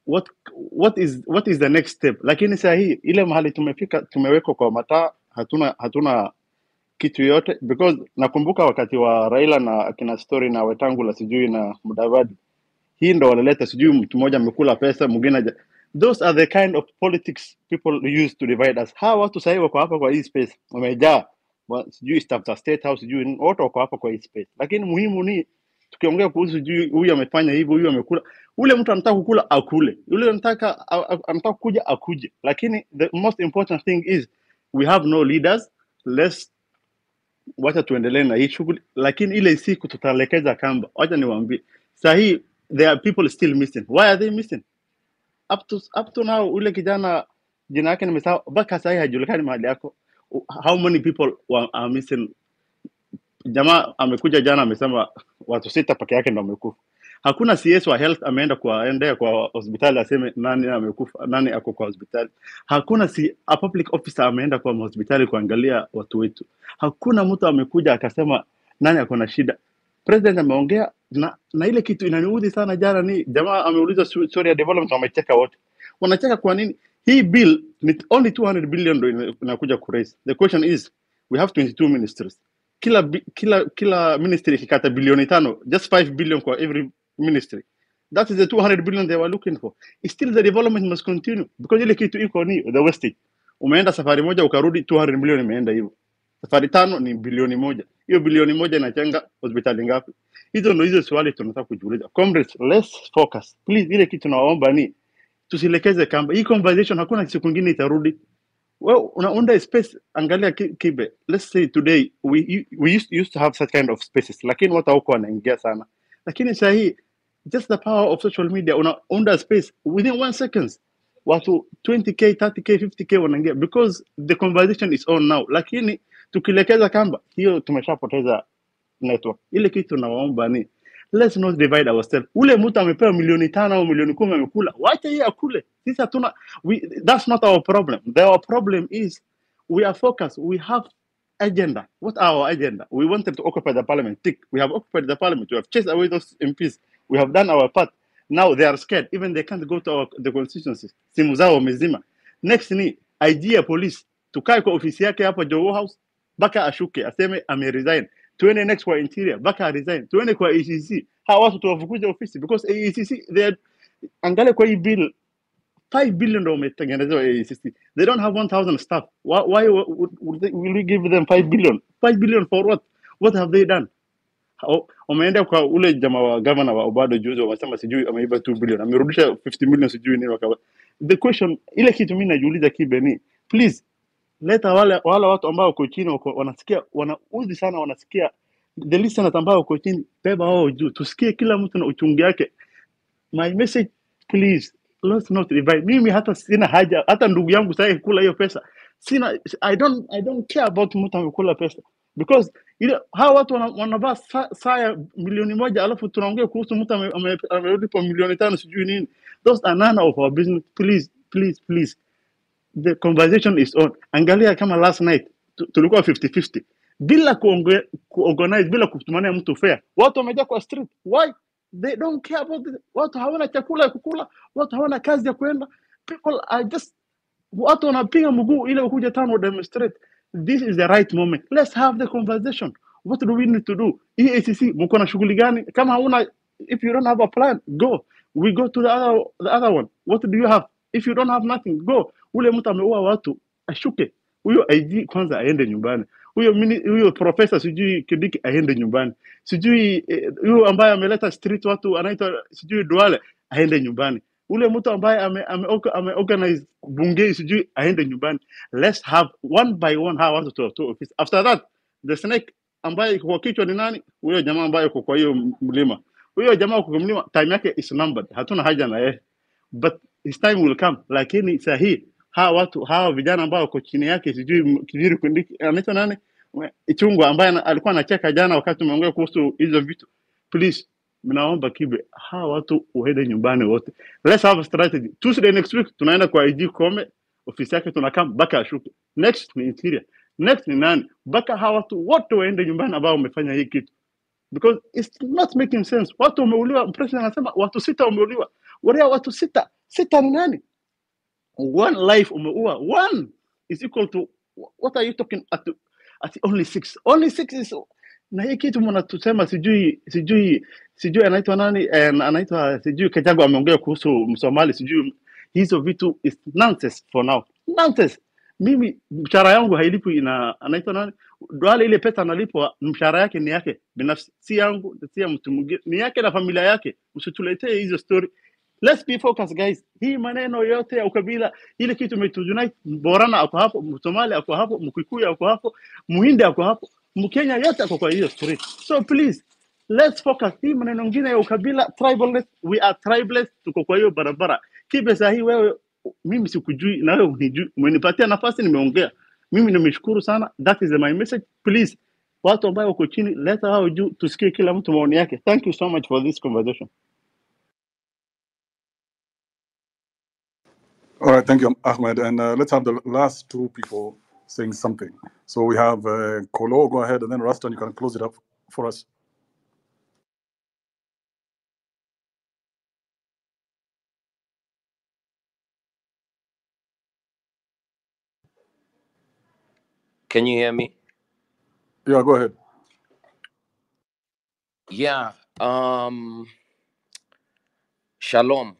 what is the next step. Lakini saa hii ile mahali tumewekwa kwa mataa, hatuna kitu yote, because nakumbuka wakati wa Raila na akina Story na Wetangula sijui na Mudavadi, hii ndo walileta sijui mtu mmoja amekula pesa mwingine. Those are the kind of politics people use to divide us. Hawa watu sasa wako hapa kwa hii space wamejaa, sijui staff ya State House, sijui wote wako hapa kwa hii space, lakini muhimu ni tukiongea kuhusu sijui huyu amefanya hivi, huyu amekula, ule mtu anataka kukula akule, yule anataka kuja akuje, lakini the most important thing is we have no leaders. Wacha tuendelee na hii shughuli, lakini ile siku tutalekeza kamba. Wacha niwaambie sahi, there are people still missing. Why are they missing? Up to now, ule kijana jina yake nimesahau, mpaka sahi hajulikani mahali yako. How many people are missing? Jamaa amekuja jana amesema watu 6 peke yake ndio wamekufa. Hakuna CS wa health ameenda kwa hospitali aseme nani amekufa, nani ako kwa hospitali. Hakuna a public officer ameenda kwa hospitali kuangalia watu wetu. Hakuna mtu amekuja akasema nani ako na shida. President ameongea na ile kitu inaniudhi sana jana ni jamaa ameuliza story ya development, wamecheka wote. Wanacheka kwa nini? Hii bill ni only 200 billion ndio inakuja ku raise. The question is, we have 22 ministries. Kila ministry ikikata bilioni 5, just 5 billion for every ministry. That is the 200 billion they were looking for. Still the development must continue, because ile kitu iko ni the wastage. Umeenda safari moja ukarudi 200 million imeenda hivyo. Safari 5 ni bilioni 1. Hiyo bilioni 1 inajenga hospitali ngapi? Hizo swali tunataka kujiuliza. Comrades, let's focus. Please, ile kitu naomba ni tusilekeze kamba. Hii conversation hakuna siku nyingine itarudi. Well, unaunda space, angalia Kibe. Let's say today we used to have such kind of spaces, lakini watu hawako wanaingia sana. Lakini sasa hii just the power of social media, unaunda space within 1 seconds watu 20k 30k 50k wanaingia, because the conversation is on now. Lakini tukilekeza kamba hiyo tumeshapoteza network. Ile kitu naomba ni let's not divide ourselves. Ule mtu amepewa milioni 5 au milioni 10 amekula, wacha yeye akule. Sisi hatuna, that's not our problem. Our problem is we are focused. We have agenda. What are our agenda? We wanted to occupy the parliament. Tick. We have occupied the parliament. We have chased away those MPs. We have done our part. Now they are scared. Even they can't go to the constituencies. Simu zao wamezima. Next ni IG ya police. Tukae kwa ofisi yake hapa Jogo House. Baka ashuke. Aseme resign. Tuende next kwa interior. Baka resign. Tuende kwa ECC. Hawa watu tuwafukuze ofisi. Because ECC, angalia kwa hii bill, 5 billion ndio umetengenezewa AECC. They don't have 1,000 staff. Why will we give them 5 billion? 5 billion for what? What have they done? Wameenda kwa ule jamaa wa governor wa Obado juzi, wamesema sijui ameiba 2 billion, amerudisha 50 million sijui nini wakawa. The question, ile kitu mimi najiuliza Kibe ni, please leta wale watu ambao wako chini wanasikia, wanauzi sana, wanasikia the listeners ambao wako chini, beba wao juu, tusikie kila mtu na uchungu yake. My message, please, let's not divide. Mimi hata sina haja, hata ndugu yangu sasa kula hiyo pesa. Sina, I don't care about mtu amekula pesa. Because hawa watu wanavaa saa ya milioni moja alafu tunaongea kuhusu mtu amelipa milioni 5 sijui nini. Those are none of our business. Please. The conversation is on. Angalia kama last night tulikuwa 50-50. Bila kuorganize, bila kutumania mtu fair. Watu wamejaa kwa street. Why? They don't care about it. Watu hawana chakula ya kukula, watu hawana kazi ya kwenda. People are just, watu wanapiga mguu ile kuja town demonstrate. This is the right moment. Let's have the conversation. What do we need to do? EACC, mko na shughuli gani? Kama hauna, if you don't have a plan, go. We go to the other one. What do you have? If you don't have nothing, go. Ule mtu ameua watu, ashuke. Huyo IG kwanza aende nyumbani. Huyo professor sijui Kidiki aende nyumbani. Sijui huyo ambaye ameleta street watu anaitwa sijui Duale aende nyumbani. Ule mtu ambaye organize bunge sijui aende nyumbani. Let's have one by one hawa watu to office. After that, the snake ambaye kwa kichwa ni nani? Huyo jamaa ambaye kwa hiyo mlima. Huyo jamaa kwa mlima, time yake is numbered. Hatuna haja na yeye. But his time will come. Lakini sahi hawa vijana ambao wako chini yake sijui Kidiri Kindiki anaitwa nani? Ichungwa ambaye alikuwa anacheka jana wakati tumeongea kuhusu hizo vitu. Please, mnaomba Kibe, hawa watu waende nyumbani wote. Let's have a strategy. Tuesday next week tunaenda kwa IG Kome, ofisi yake tunakam baka ashuke. Next ni interior. Next ni nani? Baka hawa watu wote waende nyumbani ambao wamefanya hii kitu. Because it's not making sense. Watu wameuliwa, president anasema watu 6 wameuliwa. Wale watu 6 ni nani? One life umeua. One is equal to, what are you talking at only 6? Only 6 is, na hii kitu mnatusema sijui anaitwa nani, anaitwa sijui Kajago ameongea kuhusu Msomali sijui hizo vitu is nonsense for now. Nonsense. Mimi mshahara yangu hailipwi anaitwa nani? Duale ile pesa analipwa mshahara yake ni yake binafsi, si yangu, si ya mtu mwingine, ni yake na familia yake. Msituletee hizo story. Let's be focused guys. Hii maneno yote ya ukabila, ile kitu umetujunite, Borana ako hapo, Msomali ako hapo, Mkikuyu ako hapo, Muhindi ako hapo, Mkenya yote ako kwa hiyo street. So please, let's focus. Hii maneno mengine ya ukabila, tribalist, we are tribalists, tuko kwa hiyo barabara. Kibe sahi wewe, mimi sikujui na wewe unijui, umenipatia nafasi nimeongea. Mimi nimeshukuru sana. That is my message. Please, watu ambao wako chini, leta hao juu, tusikie kila mtu maoni yake. Thank you so much for this conversation. All right, thank you, Ahmed. And let's have the last 2 people saying something. So we have Kolo, go ahead, and then Raston, you can close it up for us. Can you hear me? Yeah, go ahead. Yeah. Shalom.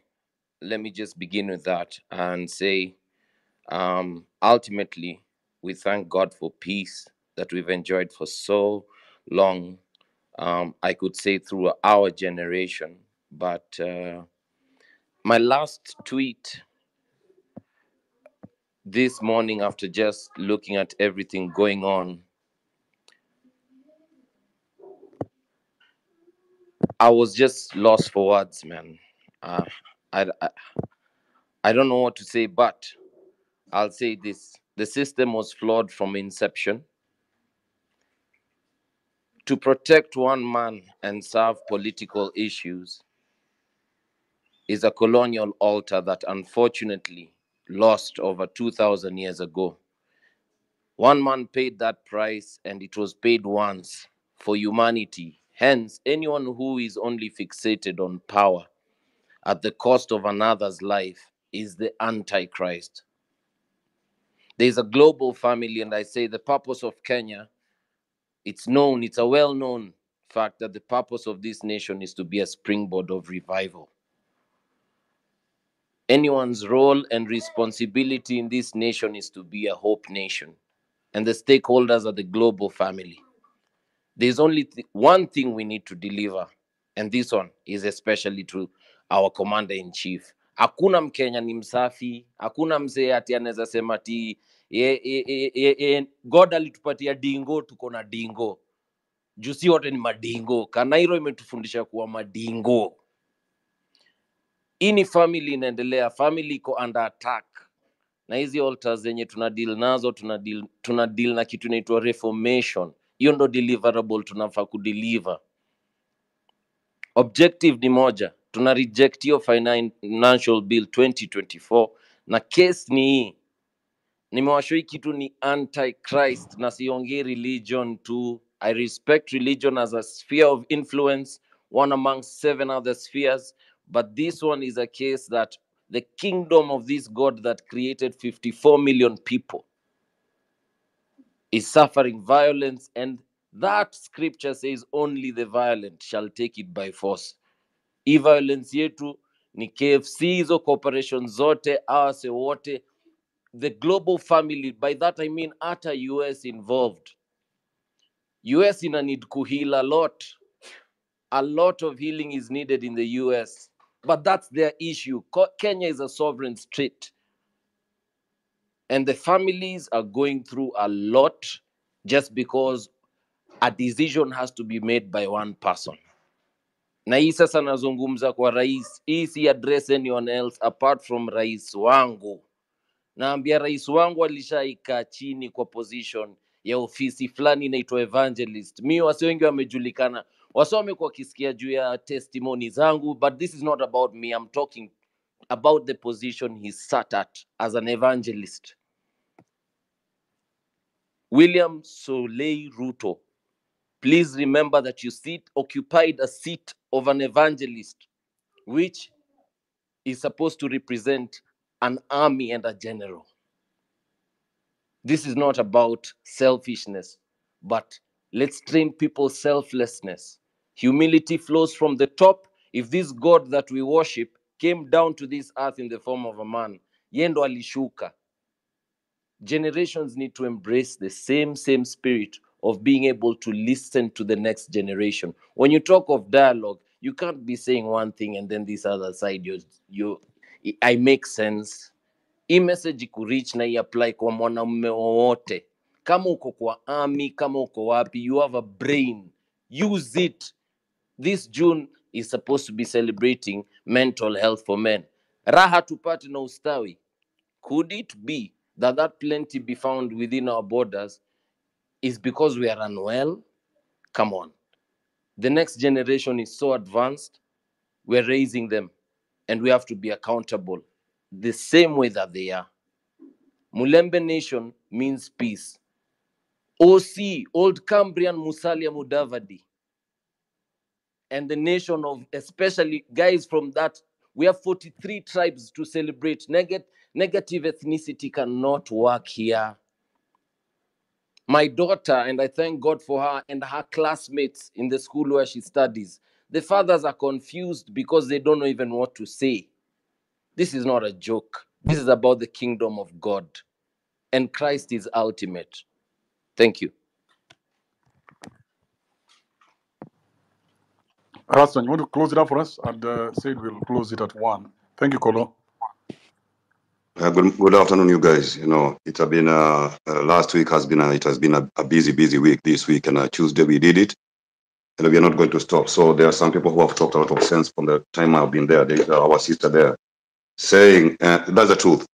Let me just begin with that and say, ultimately, we thank God for peace that we've enjoyed for so long. I could say through our generation, but my last tweet this morning, after just looking at everything going on, I was just lost for words, man. I don't know what to say, but I'll say this. The system was flawed from inception. To protect one man and serve political issues is a colonial altar that unfortunately lost over 2,000 years ago. One man paid that price, and it was paid once for humanity. Hence, anyone who is only fixated on power at the cost of another's life is the Antichrist. There is a global family, and I say the purpose of Kenya, it's known, it's a well-known fact that the purpose of this nation is to be a springboard of revival. Anyone's role and responsibility in this nation is to be a hope nation, and the stakeholders are the global family. There's only one thing we need to deliver, and this one is especially to our commander-in-chief. Hakuna Mkenya ni msafi, hakuna mzee ati anaweza sema ati God alitupatia dingo, tuko na dingo. Jusi wote ni madingo. Kanairo imetufundisha kuwa madingo. Hii ni family inaendelea, family iko under attack. Na hizi altars zenye tunadeal nazo, tunadeal na kitu inaitwa reformation. Hiyo ndo deliverable tunafaa kudeliver. Objective ni moja, tuna reject hiyo financial bill 2024 na case ni hii. Nimewashow kitu ni Antichrist na siongei religion tu. I respect religion as a sphere of influence, one amongst 7 other spheres, but this one is a case that the kingdom of this God that created 54 million people is suffering violence, and that scripture says only the violent shall take it by force. Hii violence yetu ni KFC, hizo corporations zote, awase wote, the global family. By that I mean hata US involved. US ina need kuheal a lot. A lot of healing is needed in the US. But that's their issue. Kenya is a sovereign state. And the families are going through a lot just because a decision has to be made by one person. Na hii sasa nazungumza kwa rais. Hii si address anyone else apart from rais wangu. Naambia rais wangu alishaika chini kwa position ya ofisi fulani inaitwa evangelist. Mimi wasi wengi wamejulikana. Wasome kwa kisikia juu ya testimony zangu, but this is not about me. I'm talking about the position he sat at as an evangelist. William Solei Ruto, please remember that you occupied a seat of an evangelist, which is supposed to represent an army and a general. This is not about selfishness, but let's train people's selflessness. Humility flows from the top. If this God that we worship came down to this earth in the form of a man, yendo alishuka. Generations need to embrace the same spirit of being able to listen to the next generation. When you talk of dialogue, you can't be saying one thing and then this other side, I make sense. Hii message kureach na i-apply kwa mwanamume wowote. Kama uko kwa army, kama uko wapi, you have a brain. Use it. This June is supposed to be celebrating mental health for men. Raha tupate na ustawi. Could it be that plenty be found within our borders is because we are unwell? Come on. The next generation is so advanced. We're raising them. And we have to be accountable the same way that they are. Mulembe Nation means peace. OC, Old Cambrian Musalia Mudavadi. And the nation of, especially guys from that, we have 43 tribes to celebrate. Negative ethnicity cannot work here. My daughter, and I thank God for her and her classmates in the school where she studies, the fathers are confused because they don't know even what to say. This is not a joke. This is about the kingdom of God. And Christ is ultimate. Thank you. Rastan, you want to close it up for us? And said we'll close it at 1. Thank you, Kolo. Good afternoon, you guys. You know, it has been last week it has been a busy week. This week and Tuesday we did it, and we are not going to stop. So there are some people who have talked a lot of sense from the time I've been there. There is our sister there saying that's the truth.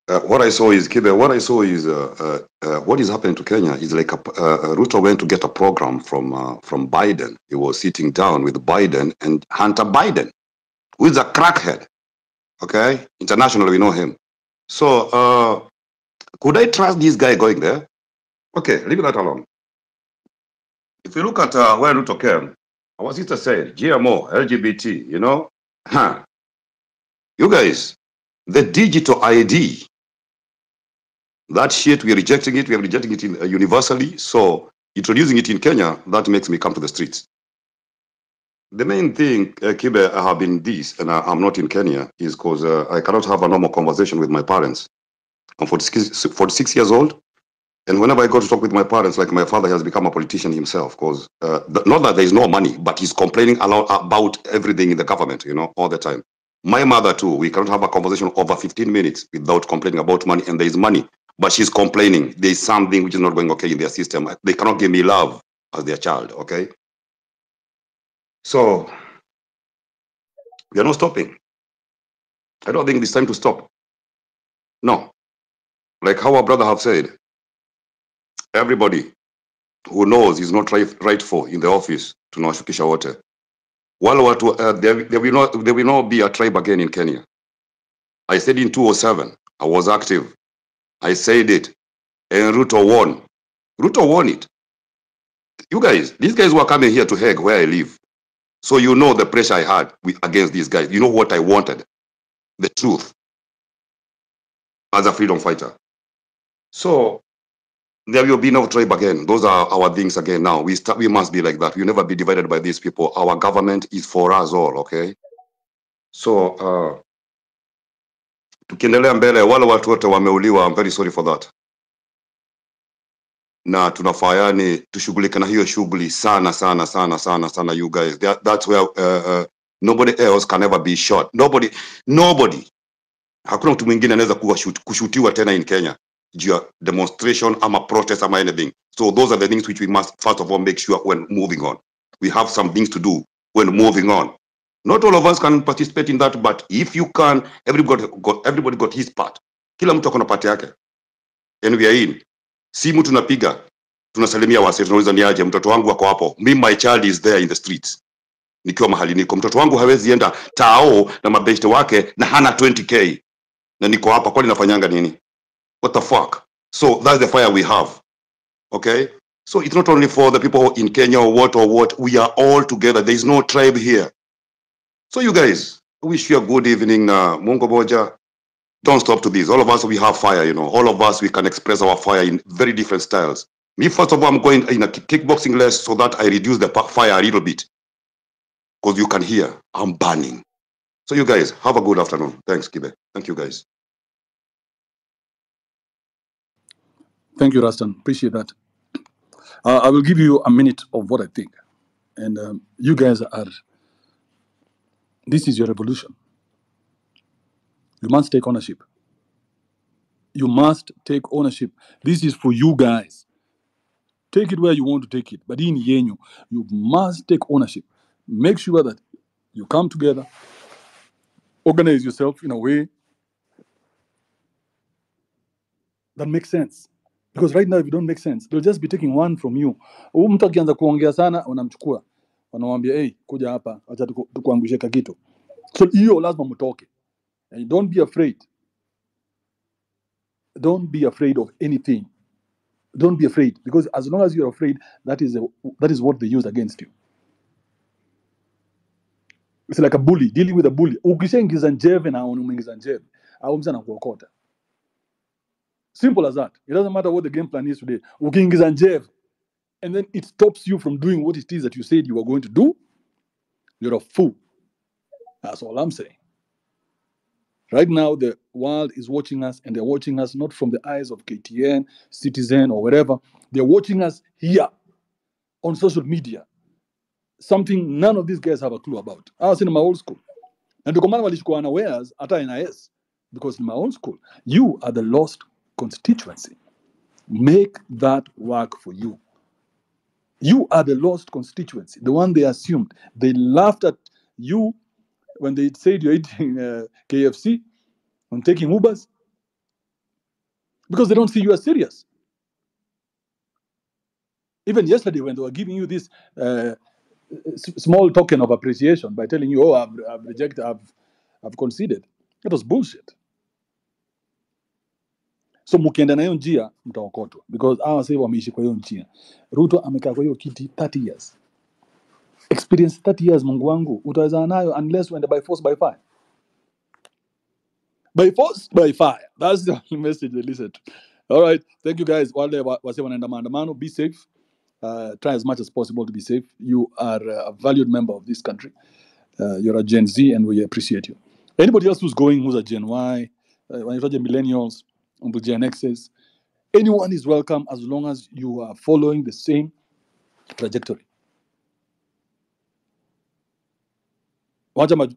What I saw is Kibe. What I saw is what is happening to Kenya is like Ruto went to get a program from Biden. He was sitting down with Biden and Hunter Biden, who is a crackhead. Okay, internationally we know him. So could I trust this guy going there? Okay, leave that alone. If you look at where Ruto came, our sister said GMO, LGBT. You know, You guys, the digital ID, that shit, we are rejecting it. We are rejecting it universally. So introducing it in Kenya, that makes me come to the streets. The main thing, Kibe, I have been this, and I'm not in Kenya, is because I cannot have a normal conversation with my parents. I'm 46 years old, and whenever I go to talk with my parents, like my father has become a politician himself, because not that there is no money, but he's complaining a lot about everything in the government, all the time. My mother too, we cannot have a conversation over 15 minutes without complaining about money, and there is money, but she's complaining. There is something which is not going okay in their system. They cannot give me love as their child, okay? So we are not stopping. I don't think it's time to stop. No. Like how our brother have said, everybody who knows is not rightful in the office tunawashukisha wote. Wale watu, there will not be a tribe again in Kenya. I said in 2007, I was active. I said it, and Ruto won. Ruto won it. You guys, these guys were coming here to Hague where I live. So you know the pressure I had against these guys. You know what I wanted, the truth, as a freedom fighter. So there will be no tribe again. Those are our things again now. We must be like that. We'll never be divided by these people. Our government is for us all, okay? So tukiendelea mbele, wale watu wote wameuliwa, I'm very sorry for that. Na tunafaa yani tushughulike na hiyo shughuli sana sana sana sana sana, you guys. That's where nobody else can ever be shot. Nobody. Hakuna mtu mwingine anaweza kushutiwa tena in Kenya juu ya demonstration ama protest ama anything. So those are the things which we must first of all make sure when moving on. We have some things to do when moving on. Not all of us can participate in that, but if you can, everybody got his part. Kila mtu akona part yake. And we are in. Simu tunapiga, tunasalimia wase, tunauliza ni aje, mtoto wangu wako hapo. My child is there in the streets. Nikiwa mahali niko, mtoto wangu hawezi enda tao na mabeshte wake na hana 20k. Na niko hapa, kwani nafanyanga nini? What the fuck? So that's the fire we have. Okay? So it's not only for the people in Kenya or what. We are all together. There is no tribe here. So you guys, I wish you a good evening. Mungo Boja. Don't stop to this. All of us, we have fire, All of us, we can express our fire in very different styles. Me, first of all, I'm going in a kickboxing less so that I reduce the fire a little bit. Because you can hear, I'm burning. So you guys, have a good afternoon. Thanks, Kibe. Thank you, guys. Thank you, Rastan. Appreciate that. I will give you a minute of what I think. And you guys this is your revolution. You must take ownership. You must take ownership. This is for you guys. Take it where you want to take it. But in Yenyu, you must take ownership. Make sure that you come together, organize yourself in a way that makes sense. Because right now, if you don't make sense, they'll just be taking one from you. Mtu akianza kuongea sana, unamchukua. Wanamwambia, hey, kuja hapa, acha tukuangushe kitu. So hiyo lazima mtoke. And don't be afraid. Don't be afraid of anything. Don't be afraid, because as long as you're afraid, that is what they use against you. It's like a bully, dealing with a bully. Ukishaingiza njeve na unamuingiza njeve, au mzana kuokota. Simple as that. It doesn't matter what the game plan is today. Ukiingiza njeve, and then it stops you from doing what it is that you said you were going to do, you're a fool. That's all I'm saying. Right now, the world is watching us, and they're watching us not from the eyes of KTN, Citizen, or whatever. They're watching us here on social media. Something none of these guys have a clue about. I was in my old school. And the command walishikuwa unawares ata NIS, because in my own school, you are the lost constituency. Make that work for you. You are the lost constituency, the one they assumed. They laughed at you when they said you're eating KFC and taking Ubers, because they don't see you as serious. Even yesterday, when they were giving you this small token of appreciation by telling you, oh, I've rejected, I've conceded, it was bullshit. So mukienda na hiyo njia mtaokotwa, because hawa sasa wameishi kwa hiyo njia. Ruto amekaa kwa hiyo kiti 30 years. Experience 30 years, Mungu wangu, utaweza nayo unless uende by force by fire. By force, by fire. That's the only message they listen to. All right. Thank you guys. Wale wase wanaenda maandamano, be safe. Try as much as possible to be safe. You are a valued member of this country. You're a Gen Z and we appreciate you. Anybody else who's going, who's a Gen Y, when you're millennials, Gen X's, anyone is welcome as long as you are following the same trajectory. Wacha